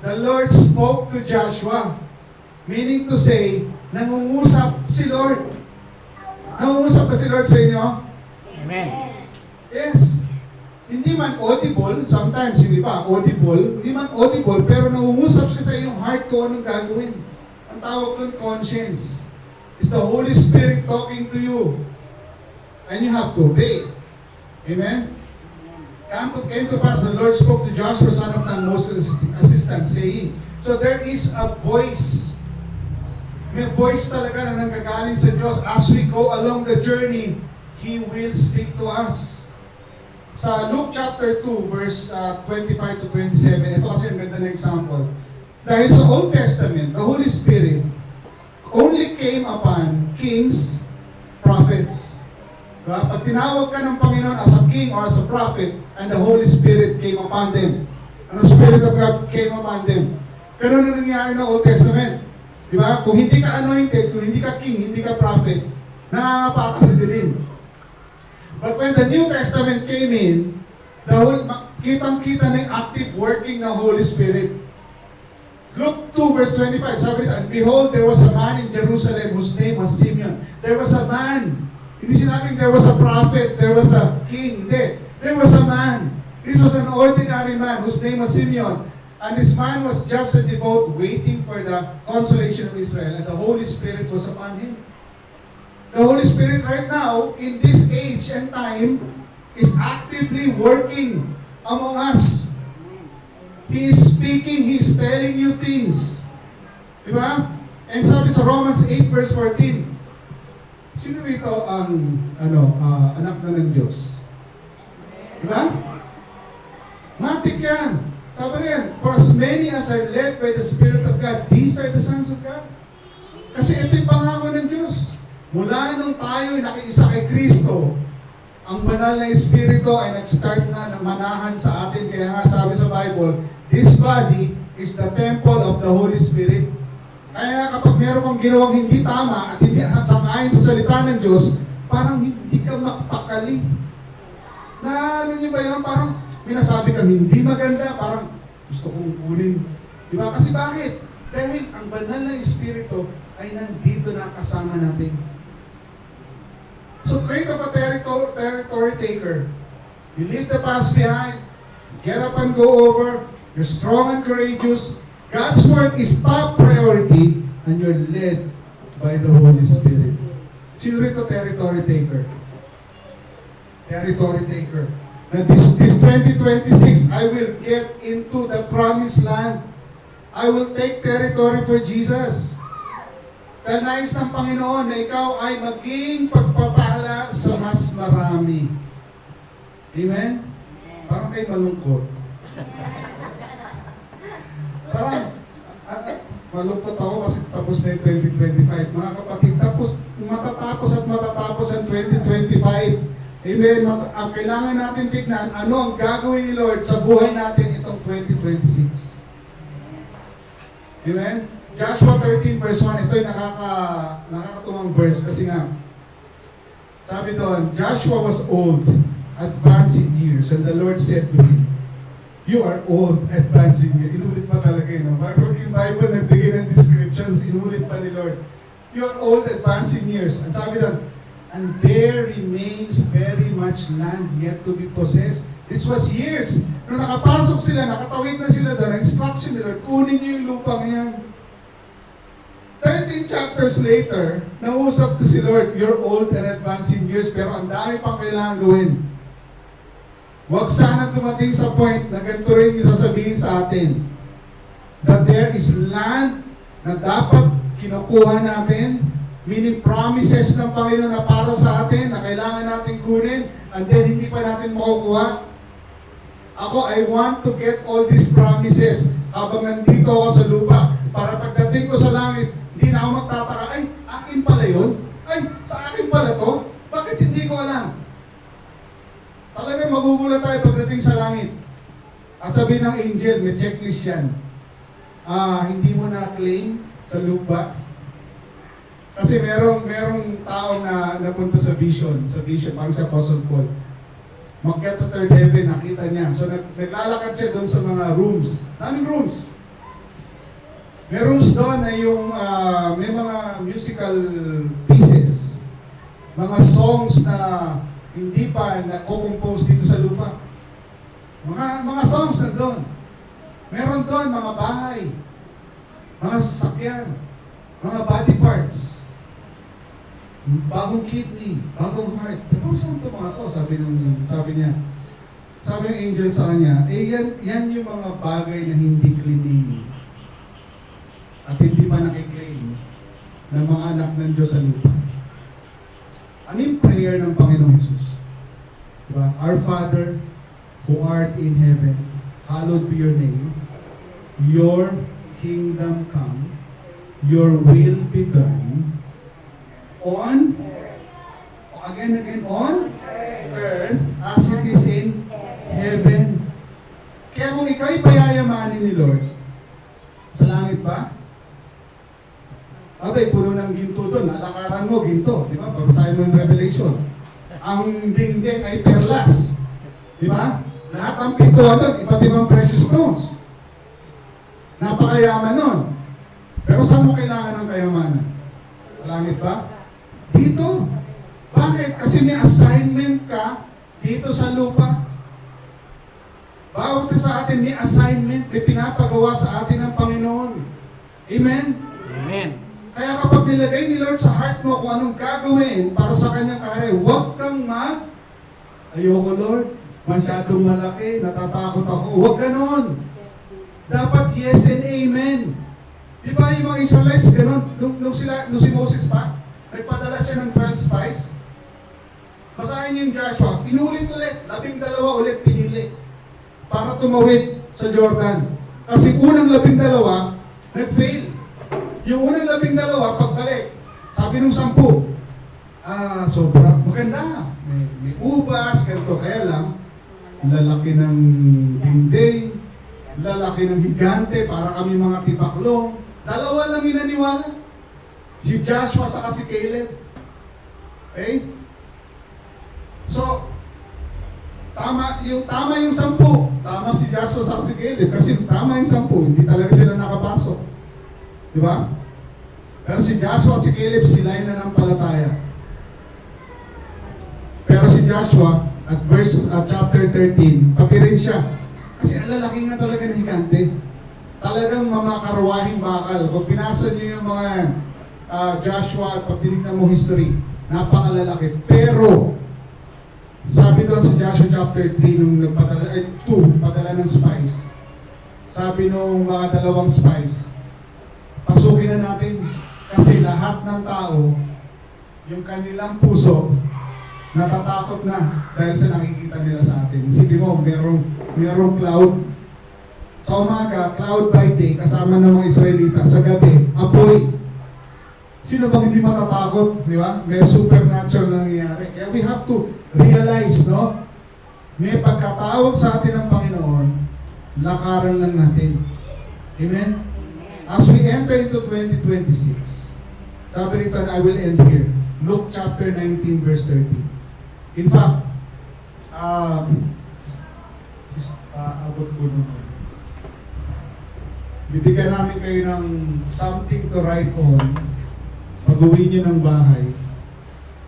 The Lord spoke to Joshua. Meaning to say, nangungusap si Lord. Nangungusap ba si Lord sa inyo? Amen. Yes. Hindi man audible, sometimes hindi pa audible, hindi man audible, pero nangungusap siya sa iyong heart kung anong gagawin. Ang tawag doon, conscience. It's the Holy Spirit talking to you. And you have to obey. Amen? Came to pass, the Lord spoke to Joshua, son of Nun, Moses' assistant, saying, so there is a voice. May voice talaga na nanggagaling sa Diyos. As we go along the journey, He will speak to us. Sa Luke chapter 2, verse 25 to 27, ito kasi ang ganda ng example. Dahil sa Old Testament, the Holy Spirit only came upon kings, prophets. Diba? Pag tinawag ka ng Panginoon as a king or as a prophet, and the Holy Spirit came upon them. And the Spirit of God came upon them. Ganun na nangyari ng Old Testament. Diba? Kung hindi ka anointed, kung hindi ka king, hindi ka prophet, nangangapa ka sa dilim. But when the New Testament came in, kitang-kita na yung active working ng Holy Spirit. Luke 2 verse 25, sabi nito, and behold, there was a man in Jerusalem whose name was Simeon. There was a man. Hindi sinabing there was a prophet, there was a king. Hindi. There was a man. This was an ordinary man whose name was Simeon. And this man was just and devout, waiting for the consolation of Israel. And the Holy Spirit was upon him. The Holy Spirit right now, in this age and time, is actively working among us. He is speaking, He is telling you things. Diba? And sabi sa Romans 8 verse 14, sino rito ang anak na ng Diyos? Diba? Matik yan. Sabi niyan, for as many as are led by the Spirit of God, these are the sons of God. Kasi ito'y pangako ng Diyos. Mula nung tayo'y nakiisa kay Kristo, ang banal na Espiritu ay nag-start na manahan sa atin. Kaya nga sabi sa Bible, this body is the temple of the Holy Spirit. Kaya kapag meron kang ginawang hindi tama at hindi sang-ayon sa salita ng Diyos, parang hindi ka makapakali. Na ano nyo ba yun? Parang minasabi kang hindi maganda, parang gusto kong kunin. Diba? Kasi bakit? Dahil ang banal na Espiritu ay nandito na kasama natin. So trait of a territory taker. You leave the past behind. Get up and go over. You're strong and courageous. God's work is top priority and you're led by the Holy Spirit. Sino rito territory taker? Territory taker. Now this 2026, I will get into the promised land. I will take territory for Jesus. Dahil nais ng Panginoon na ikaw ay maging pagpapala sa mas marami. Amen? Parang kayo malungkot. Parang, malungkot ako kasi tapos na yung 2025. Mga kapatid, matatapos ang 2025. Amen. Ang kailangan natin tignan, ano ang gagawin ni Lord sa buhay natin itong 2026. Amen? Joshua 13 verse 1, ito yung nakakatuwang verse kasi nga, sabi doon, Joshua was old, advanced in years, and the Lord said to him, you are old, advanced in years. Inulit pa talaga yun. Bago yung Bible nagbigay ng Lord, you're old, advancing years. Ang sabi doon, and there remains very much land yet to be possessed. This was years. Nung nakapasok sila, nakatawid na sila doon, ang instruction ni Lord, kunin niyo yung lupang yan. 13 chapters later, nausap to si Lord, you're old and advancing years, pero ang dami pang kailangan gawin. Huwag sana dumating sa point na ganito rin yung sasabihin sa atin, that there is land na dapat kinukuha natin, meaning promises ng Panginoon na para sa atin, na kailangan natin kunin, and then hindi pa natin makukuha. Ako, I want to get all these promises habang nandito ako sa lupa, para pagdating ko sa langit, hindi na ako magtataka, ay, akin pala yun? Ay, sa akin pala to? Bakit hindi ko alam? Talagang magugulat tayo pagdating sa langit. Ang sabi ng angel, may checklist yan. Hindi mo na-claim sa lupa. Kasi merong tao na napunta sa vision, parang si Apostle Paul. Makyat sa third heaven, nakita niya. So naglalakad siya doon sa mga rooms. Daming rooms. May rooms doon na yung may mga musical pieces. Mga songs na hindi pa nako-compose dito sa lupa. Mga songs na doon. Meron doon mga bahay, mga sasakyan, mga body parts, bagong kidney, bagong heart. Tapos saan ito mga to? Sabi niya. Sabi ng angel sa kanya, yan yung mga bagay na hindi cleaning at hindi pa nakiklaim ng mga anak ng Diyos sa lupa. Ano yung prayer ng Panginoong Jesus? Diba? Our Father, who art in heaven, hallowed be your name. Your kingdom come. Your will be done. On? Again, on? Earth, as it is in heaven. Kaya kung ikaw'y payayamanin ni Lord, sa langit ba? Abay, puno ng ginto doon. Alakaran mo, ginto. Di ba? Babasahin mo yung Revelation. Ang dingding ay perlas. Di ba? Lahat ang pintuan doon, iba't ibang precious stones. Napakayaman nun. Pero saan mo kailangan ng kayamanan? Sa langit ba? Dito. Bakit? Kasi may assignment ka dito sa lupa. Bawat sa atin may assignment, may pinapagawa sa atin ng Panginoon. Amen? Amen. Kaya kapag nilagay ni Lord sa heart mo kung anong gagawin para sa kanyang kaharian, huwag kang ayoko Lord, masyadong malaki, natatakot ako. Huwag ganon. Dapat yes and amen. Di ba yung mga Israelites ganon? Nung si Moses pa, nagpadala siya ng 12 spies. Basahin niyo yung Joshua, inulit ulit, 12 ulit pinili para tumawid sa Jordan. Kasi unang 12, nag-fail. Yung unang 12, pagbalik, sabi nung 10, sobrang maganda. May ubas, ganito. Kaya lang, lalaki ng dingding, lalaki ng higante, para kami mga tipaklong. 2 lang inaniwala. Si Joshua saka si Caleb. Okay? So, tama yung 10. Tama si Joshua saka si Caleb. Kasi tama yung 10, hindi talaga sila nakapasok. Di ba? Pero si Joshua at si Caleb, sila yung nanampalataya. Pero si Joshua, at chapter 13, pati rin siya. Kasi ang lalaki nga talaga ng higante. Talagang mga karwahing bakal. Kung binasa niyo yung mga Joshua at pag tinignan mo history, napakalalaki. Pero, sabi doon sa Joshua chapter 3, nung padala ng spies, sabi nung mga 2 spies, pasukin na natin. Kasi lahat ng tao, yung kanilang puso, natatakot na dahil sa nakikita nila sa atin. Isipin mo, merong cloud. Sa umaga, cloud by day, kasama ng mga Israelita. Sa gabi, apoy. Sino bang hindi matatakot? Di ba? May supernatural na nangyayari. Kaya we have to realize, no? May pagkatawag sa atin ng Panginoon, lakaran lang natin. Amen? As we enter into 2026, sabi rito, I will end here. Luke chapter 19, verse 30. In fact, abot po naman. Bibigyan namin kayo ng something to write on pag-uwi nyo ng bahay,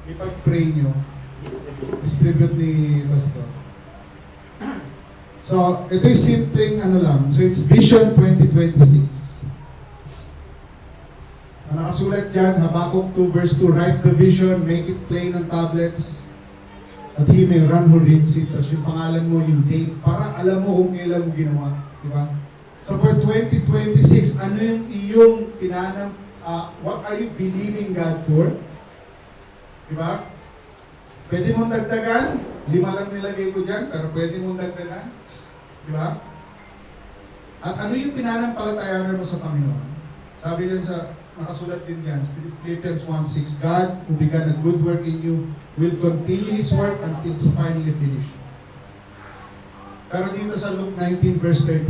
ipag-pray nyo, distribute ni Pastor. So, ito yung simpleng ano lang. So, it's Vision 2026. Ang nakasulat dyan, Habakkuk 2 verse 2, write the vision, make it plain on tablets, that he may run who reads it. Tapos yung pangalan mo, yung date, para alam mo kung kailan mo ginawa. Di ba? So for 2026, ano yung iyong pinanam, what are you believing God for? Di ba? Pwede mong dagdagan, 5 lang nilagay ko dyan, pero pwede mong dagdagan. Di ba? At ano yung pinanampalatayanan mo sa Panginoon? Sabi din sa, nakasulat din yan, Philippians 1:6, God who began a good work in you will continue His work until it's finally finished. Pero dito sa Luke 19 verse 13,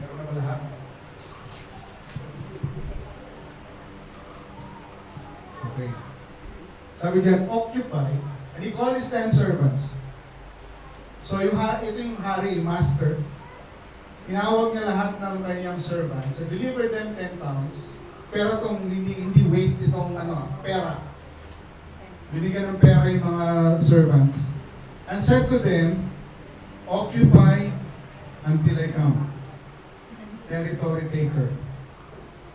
meron na ba lahat? Okay. Sabi dyan, occupy, and he called his 10 servants. So ito yung hari, master, tinawag niya lahat ng kanyang servants and delivered them 10 pounds. Pero itong hindi weight itong pera. Binigyan ng pera yung mga servants. And said to them, occupy until I come. Territory taker.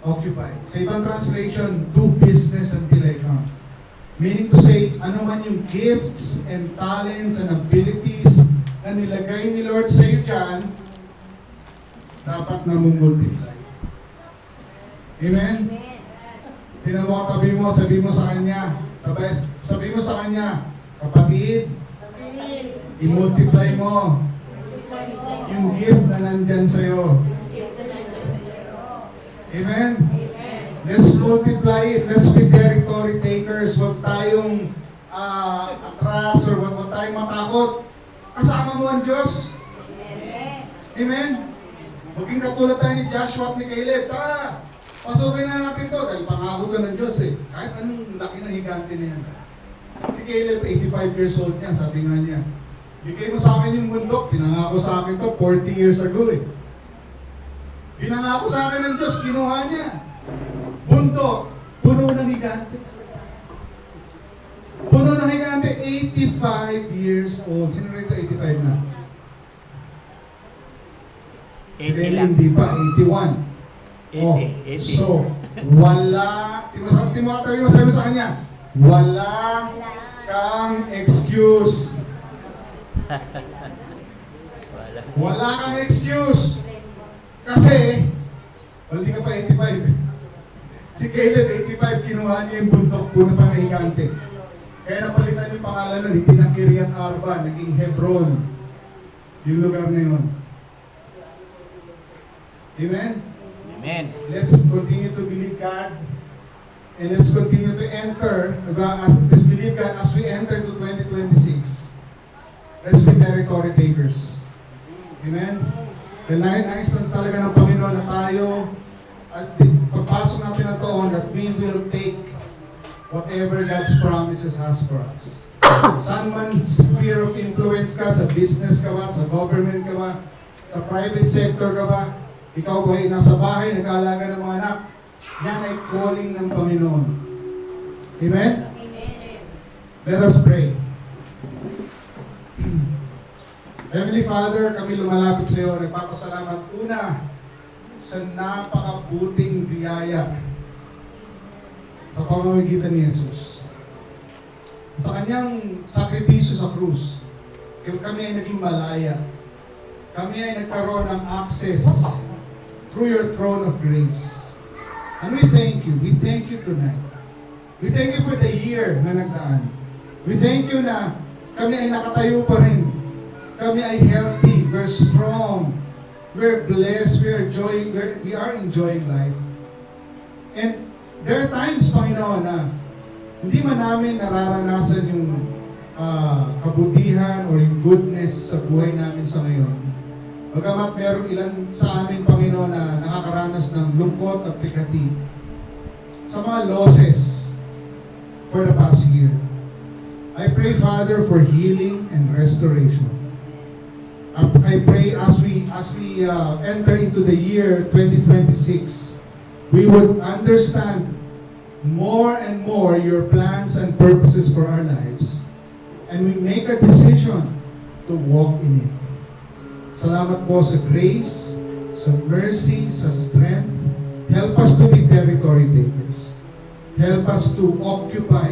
Occupy. Sa ibang translation, do business until I come. Meaning to say, ano man yung gifts and talents and abilities na nilagay ni Lord sa iyo dyan, dapat na multiply. Amen? Tingnan mo katabi mo, sabi mo sa kanya, sabi mo sa kanya, kapatid, i-multiply mo yung gift na nandyan sa'yo. Amen? Let's multiply it. Let's be territory takers. Huwag tayong atras or huwag tayong matakot. Kasama mo ang Diyos. Amen? Maging katulad tayo ni Joshua at ni Caleb. Tara, pasukin na natin to. Dahil pangako to ng Diyos eh. Kahit anong laki ng higante na yan. Si Caleb, 85 years old niya, sabi nga niya. Bigay mo sa akin yung bundok. Pinangako sa akin to 40 years ago eh. Pinangako sa akin ng Diyos, kinuha niya. Bundok, puno ng higante. Puno ng higante, 85 years old. Sino rito 85 na? Hindi pa, 81. 80. So, wala, sabi mo sa kanya, wala kang excuse. Wala kang excuse. Kasi, hindi ka pa 85. Si Caleb, 85, kinuha niya yung bundok, puno pa ng higante. Kaya napalitan yung pangalan nun, hindi ng Kiryat Arba, naging Hebron. Yung lugar na yun. Amen? Amen. Let's continue to believe God. And let's continue to enter, let's believe God as we enter to 2026. Let's be territory takers. Amen? Dahil nais lang talaga ng Panginoon na tayo, at pagpasok natin na taon, that we will take whatever God's promises has for us. Saan man sphere of influence ka, sa business ka ba, sa government ka ba, sa private sector ka ba, ikaw ba ay nasa bahay, nag-aalaga ng mga anak, yan ay calling ng Panginoon. Amen? Let us pray. Heavenly Father, kami lumalapit sa iyo, nagpapasalamat una sa napakabuting biyaya sa pamamagitan ni Jesus. Sa kanyang sakripisyo sa krus, kami ay naging malaya. Kami ay nagkaroon ng access through your throne of grace. And we thank you. We thank you tonight. We thank you for the year na nagdaan. We thank you na kami ay nakatayo pa rin. Kami ay healthy. We're strong. We're blessed. We are enjoying life. And there are times, Panginoon, na hindi man namin nararanasan yung kabutihan or yung goodness sa buhay namin sa ngayon. Bagamat meron ilan sa amin, Panginoon, na nakakaranas ng lungkot at bigati sa mga losses for the past year. I pray, Father, for healing and restoration. I pray as we enter into the year 2026, we would understand more and more your plans and purposes for our lives, and we make a decision to walk in it. Salamat po sa grace, sa mercy, sa strength. Help us to be territory takers. Help us to occupy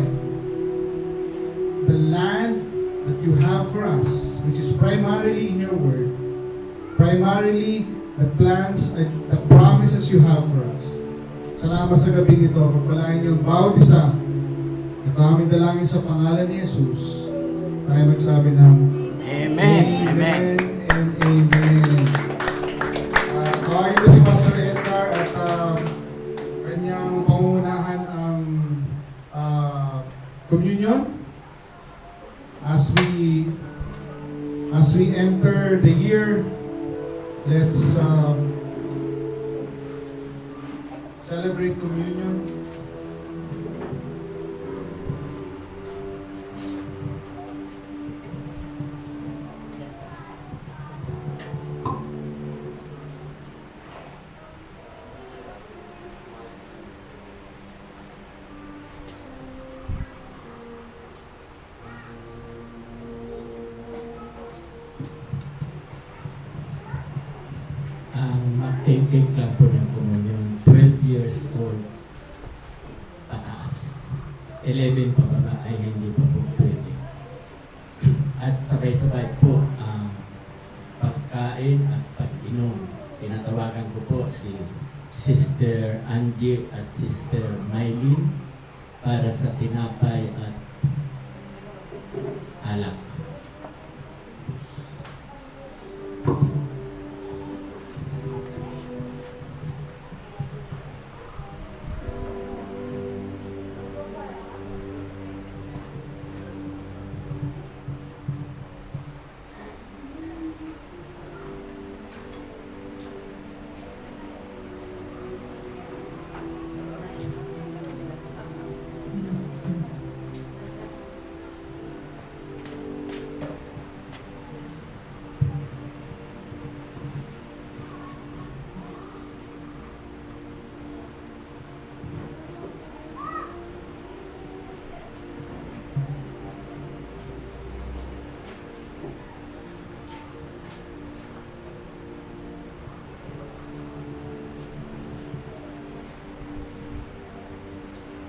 the land that you have for us, which is primarily in your word, primarily the plans and the promises you have for us. Salamat sa gabi ito. Pagpalain niyo ang bawat isa. Ito aming dalangin sa pangalan ni Jesus. Tayo magsabi ng Amen. Amen. and Amen. Tawagin ko si Pastor Edgar at kanyang pangungunahan ang communion. As we enter the year, let's celebrate communion. Ang mag-take lang po ng komunyon, 12 years old pataas. 11 pababa ay hindi pa po pwede. At sabay-sabay po ang pagkain at pag-inom. Tinatawagan ko po si Sister Angie at Sister Mylene para sa tinapay at alak.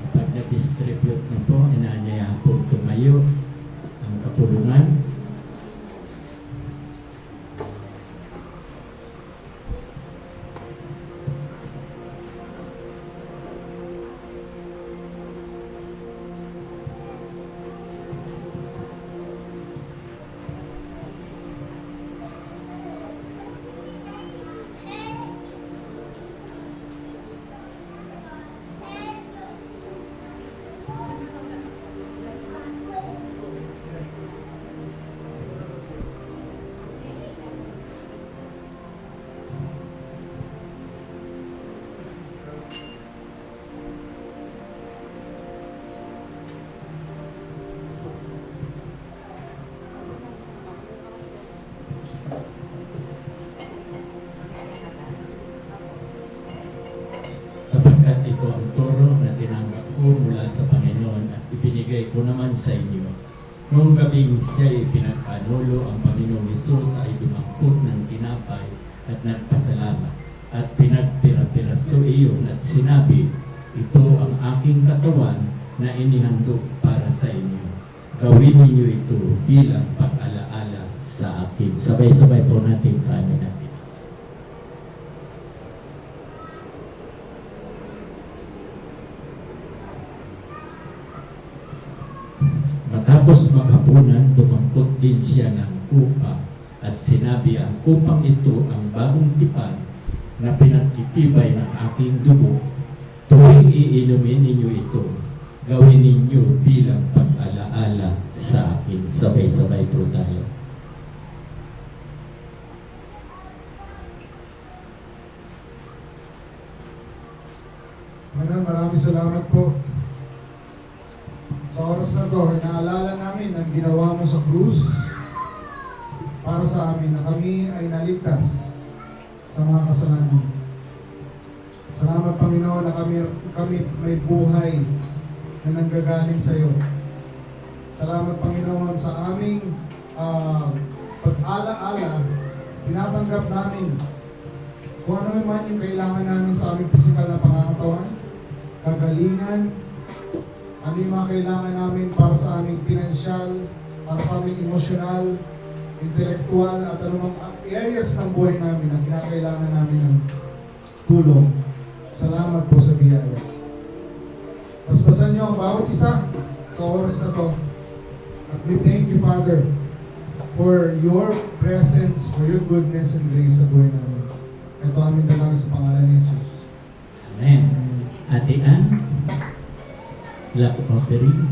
Kapag na-distribute na po, inaanyayahan po tumayo ang kapulungan. Sapagkat ito ang turo na tinanggap ko mula sa Panginoon at ibinigay ko naman sa inyo. Noong gabing siya'y pinagkanulo, ang Panginoong Hesus ay dumampot ng tinapay at nagpasalamat at pinagpira-piraso iyon at sinabi, ito ang aking katawan na inihandog para sa inyo. Gawin ninyo ito bilang pag-alaala sa akin. Sabay-sabay po natin kanin natin. Matapos maghapunan, dumampot din siya ng kupa at sinabi, ang kupang ito ang bagong tipan na pinagtitibay ng aking dugo. Tuwing iinumin ninyo ito, gawin ninyo bilang pag-alaala sa akin. Sabay-sabay po tayo. Maraming salamat po. Sa oras na to, inaalala namin ang ginawa mo sa krus. para sa amin na kami ay naligtas sa mga kasalanan. Salamat Panginoon na kami may buhay na nanggagaling sa iyo. Salamat Panginoon sa aming pag-ala-ala, tinatanggap namin kung ano man yung kailangan namin sa aming physical na pangangatawan, kagalingan, ano yung mga kailangan namin para sa aming pinansyal, para sa aming emosyonal, intelektual, at anumang areas ng buhay namin na kinakailangan namin ng tulong. Salamat po sa biyaya. Paspasan niyo ang bawat isa sa oras na to. At we thank you, Father, for your presence, for your goodness and grace sa buhay namin. Ito aming dalangin sa pangalan ni Jesus. Amen. Ate Ann, love offering.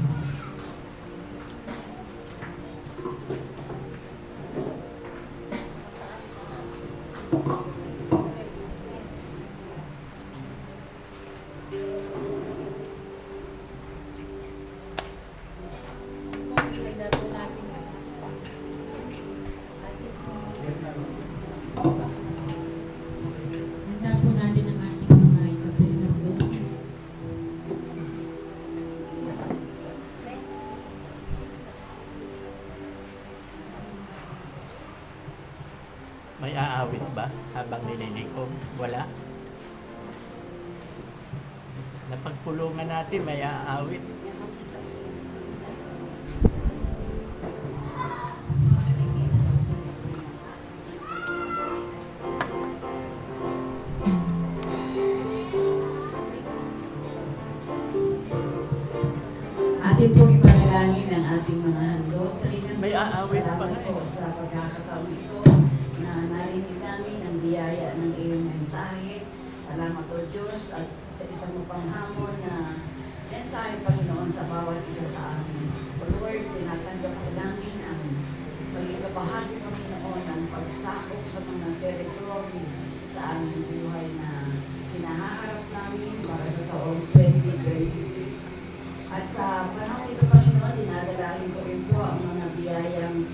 Ilagay po natin yan. Handa po natin ang ating mga ikapulado. May aawit ba habang nililikom? Wala? Napagpulungan natin, may aawit. Atin pong ipanalangin ang ating mga handog. May aawit pa Salamat nga po sa pagkakataon ito na narinig namin ang biyaya ng iyong mensahe. Salamat po Diyos at sa isang upang hamon na mensahe, Panginoon, sa bawat isa sa amin. O Lord, tinatanggap po namin ang pagkakabahagi, Panginoon, ng pagsakop sa mga territory sa aming buhay na hinaharap namin para sa taong 2026. At sa panahon ito, Panginoon, dinadalangin ko rin po ang mga biyayang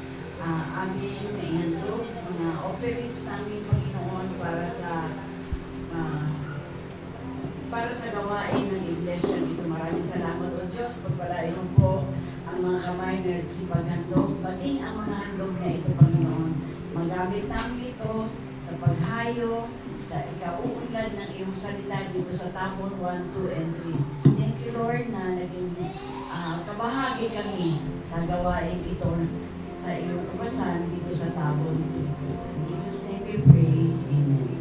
aming naihandog sa mga offerings namin, Panginoon, para sa gawain ng iglesia ito. Maraming salamat, O Diyos. Pagpalain mo po ang mga kamay na nagsipaghandog, maging ang mga handog na ito, Panginoon. Magamit namin ito sa paghayo, sa ikauunlad ng iyong salita dito sa Tabon 1, 2, and 3. Thank you, Lord, na naging kabahagi kami sa gawain ito sa iyong kabasan dito sa Tabon 2. In Jesus' name we pray. Amen.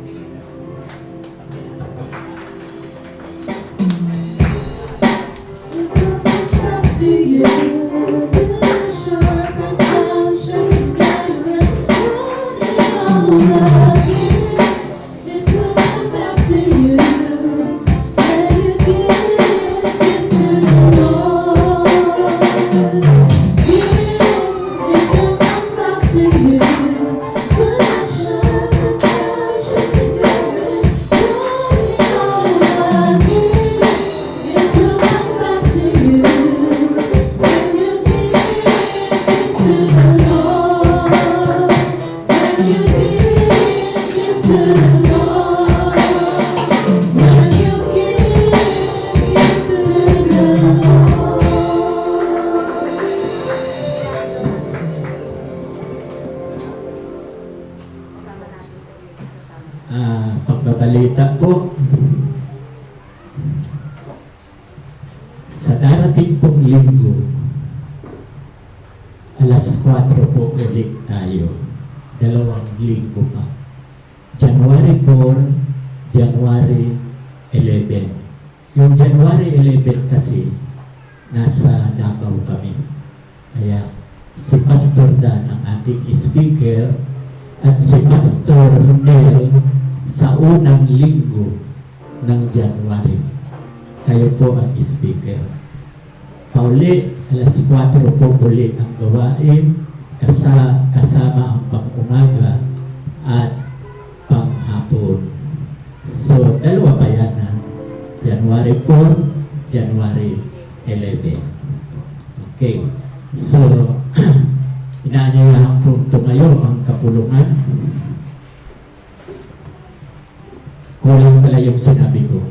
Pagbabalita po, sa darating pong linggo, alas 4 po ulit tayo. 2 linggo pa. January 4, January 11. Yung January 11 kasi, nasa Davao kami. Kaya si Pastor Dan ang ating speaker at si Pastor Nel sa unang linggo ng January. Kayo po ang speaker. Pauli, alas 4 po ulit ang gawain kasama ang pang-umaga at pang-hapon. So, 2 pa yan ha? January 4, January 11. Okay. So, Inaanyayahan po ito ngayon ang kapulungan. Kulang pala yung sinabi ko.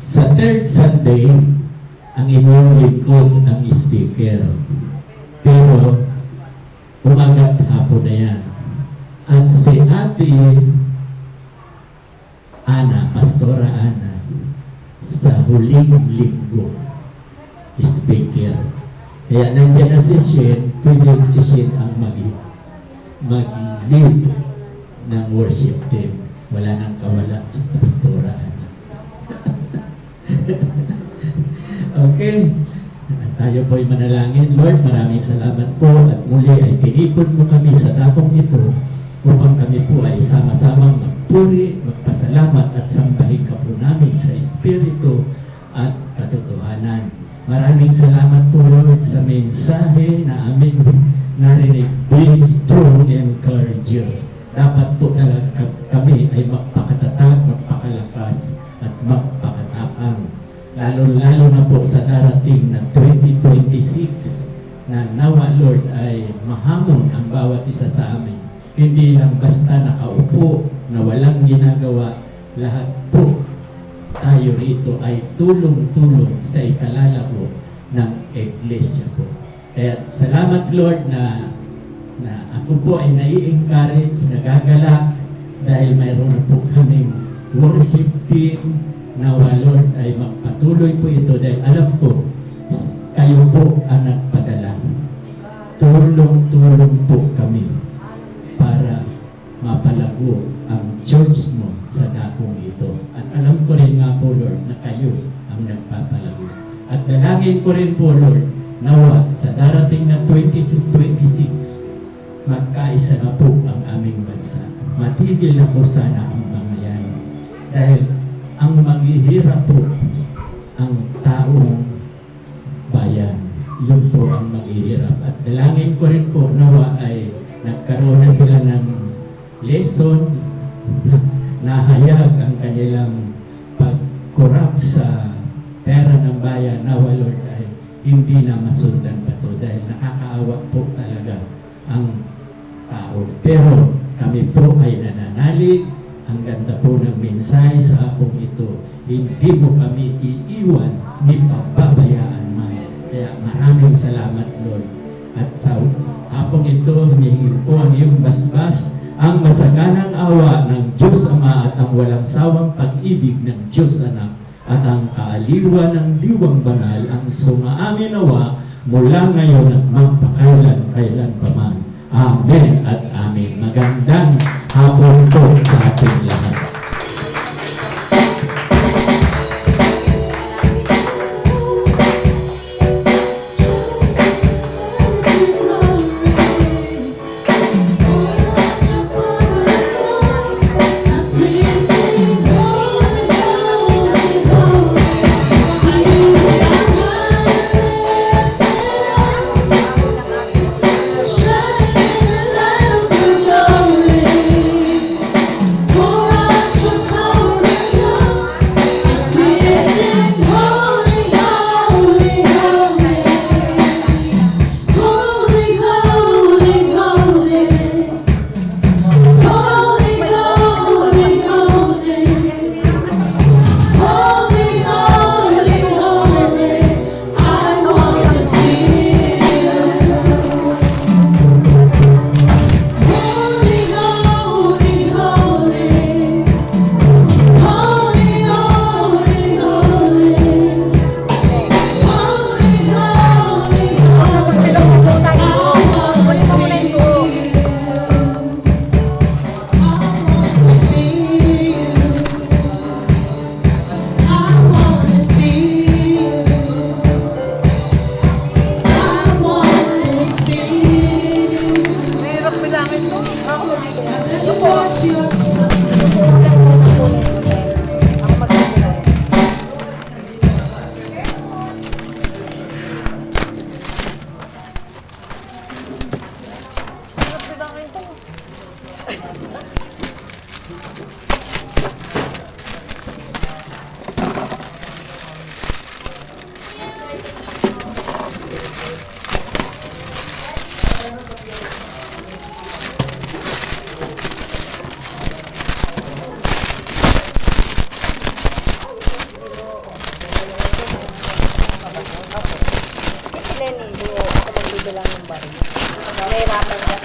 Sa third Sunday, ang inyong lingkod ang speaker. Pero, umagat hapon na yan. At si Ate Ana, Pastora Ana, sa huling linggo, speaker. Kaya nandiyan na si Shin, pwedeng si Shin ang mag-lead ng worship team. Wala nang kawala sa Pastora Ana. Okay. Tayo po'y manalangin. Lord, maraming salamat po at muli ay tinipon mo kami sa dakong ito upang kami po ay sama-samang magpuri, magpasalamat at sambahin ka po namin sa Espiritu at katotohanan. Maraming salamat po, Lord, sa mensahe na aming narinig. Be strong and courageous. Dapat po talaga kami ay magpakatatag, magpakalakas at magpakatapang. Lalo-lalo na po sa darating na 2026 na nawa, Lord, ay mahamon ang bawat isa sa amin. Hindi lang basta nakaupo na walang ginagawa. Lahat po tayo rito ay tulong-tulong sa ikalalago ng Iglesia po. Kaya salamat, Lord, na ako po ay nai-encourage, nagagalak dahil mayroon na po kaming worship team. Nawa, Lord, ay magpatuloy po ito dahil alam ko kayo po ang nagpadala. Tulong-tulong po kami para mapalago ang church mo sa dakong ito. At alam ko rin nga po, Lord, na kayo ang nagpapalago. At dalangin ko rin po, Lord, nawa sa darating na 2026, magkaisa na po ang aming bansa. Matigil na po sana ang mga yan. Dahil ang maghihirap po ang taong bayan. Yun po ang maghihirap. At dalangin ko rin po nawa ay nagkaroon na sila ng lesson na nahayag ang kanilang pag-corrupt sa pera ng bayan. Nawa, Lord, ay hindi na masundan pa to dahil nakakaawa po talaga ang tao. Pero kami po ay nananalig. Ang ganda po ng mensahe sa hapong ito. Hindi mo kami iiwan ni pababayaan man. Kaya maraming salamat, Lord. At sa hapong ito, humihingi po ang iyong basbas, ang masaganang awa ng Diyos Ama at ang walang sawang pag-ibig ng Diyos Anak at ang kaaliwan ng diwang banal ang sumaamin nawa mula ngayon at magpakailan-kailan pa man. Amen at amen. Magandang hapon po sa ating lahat. Shining in the light of your glory. lang ng baril. Nahirapan ka.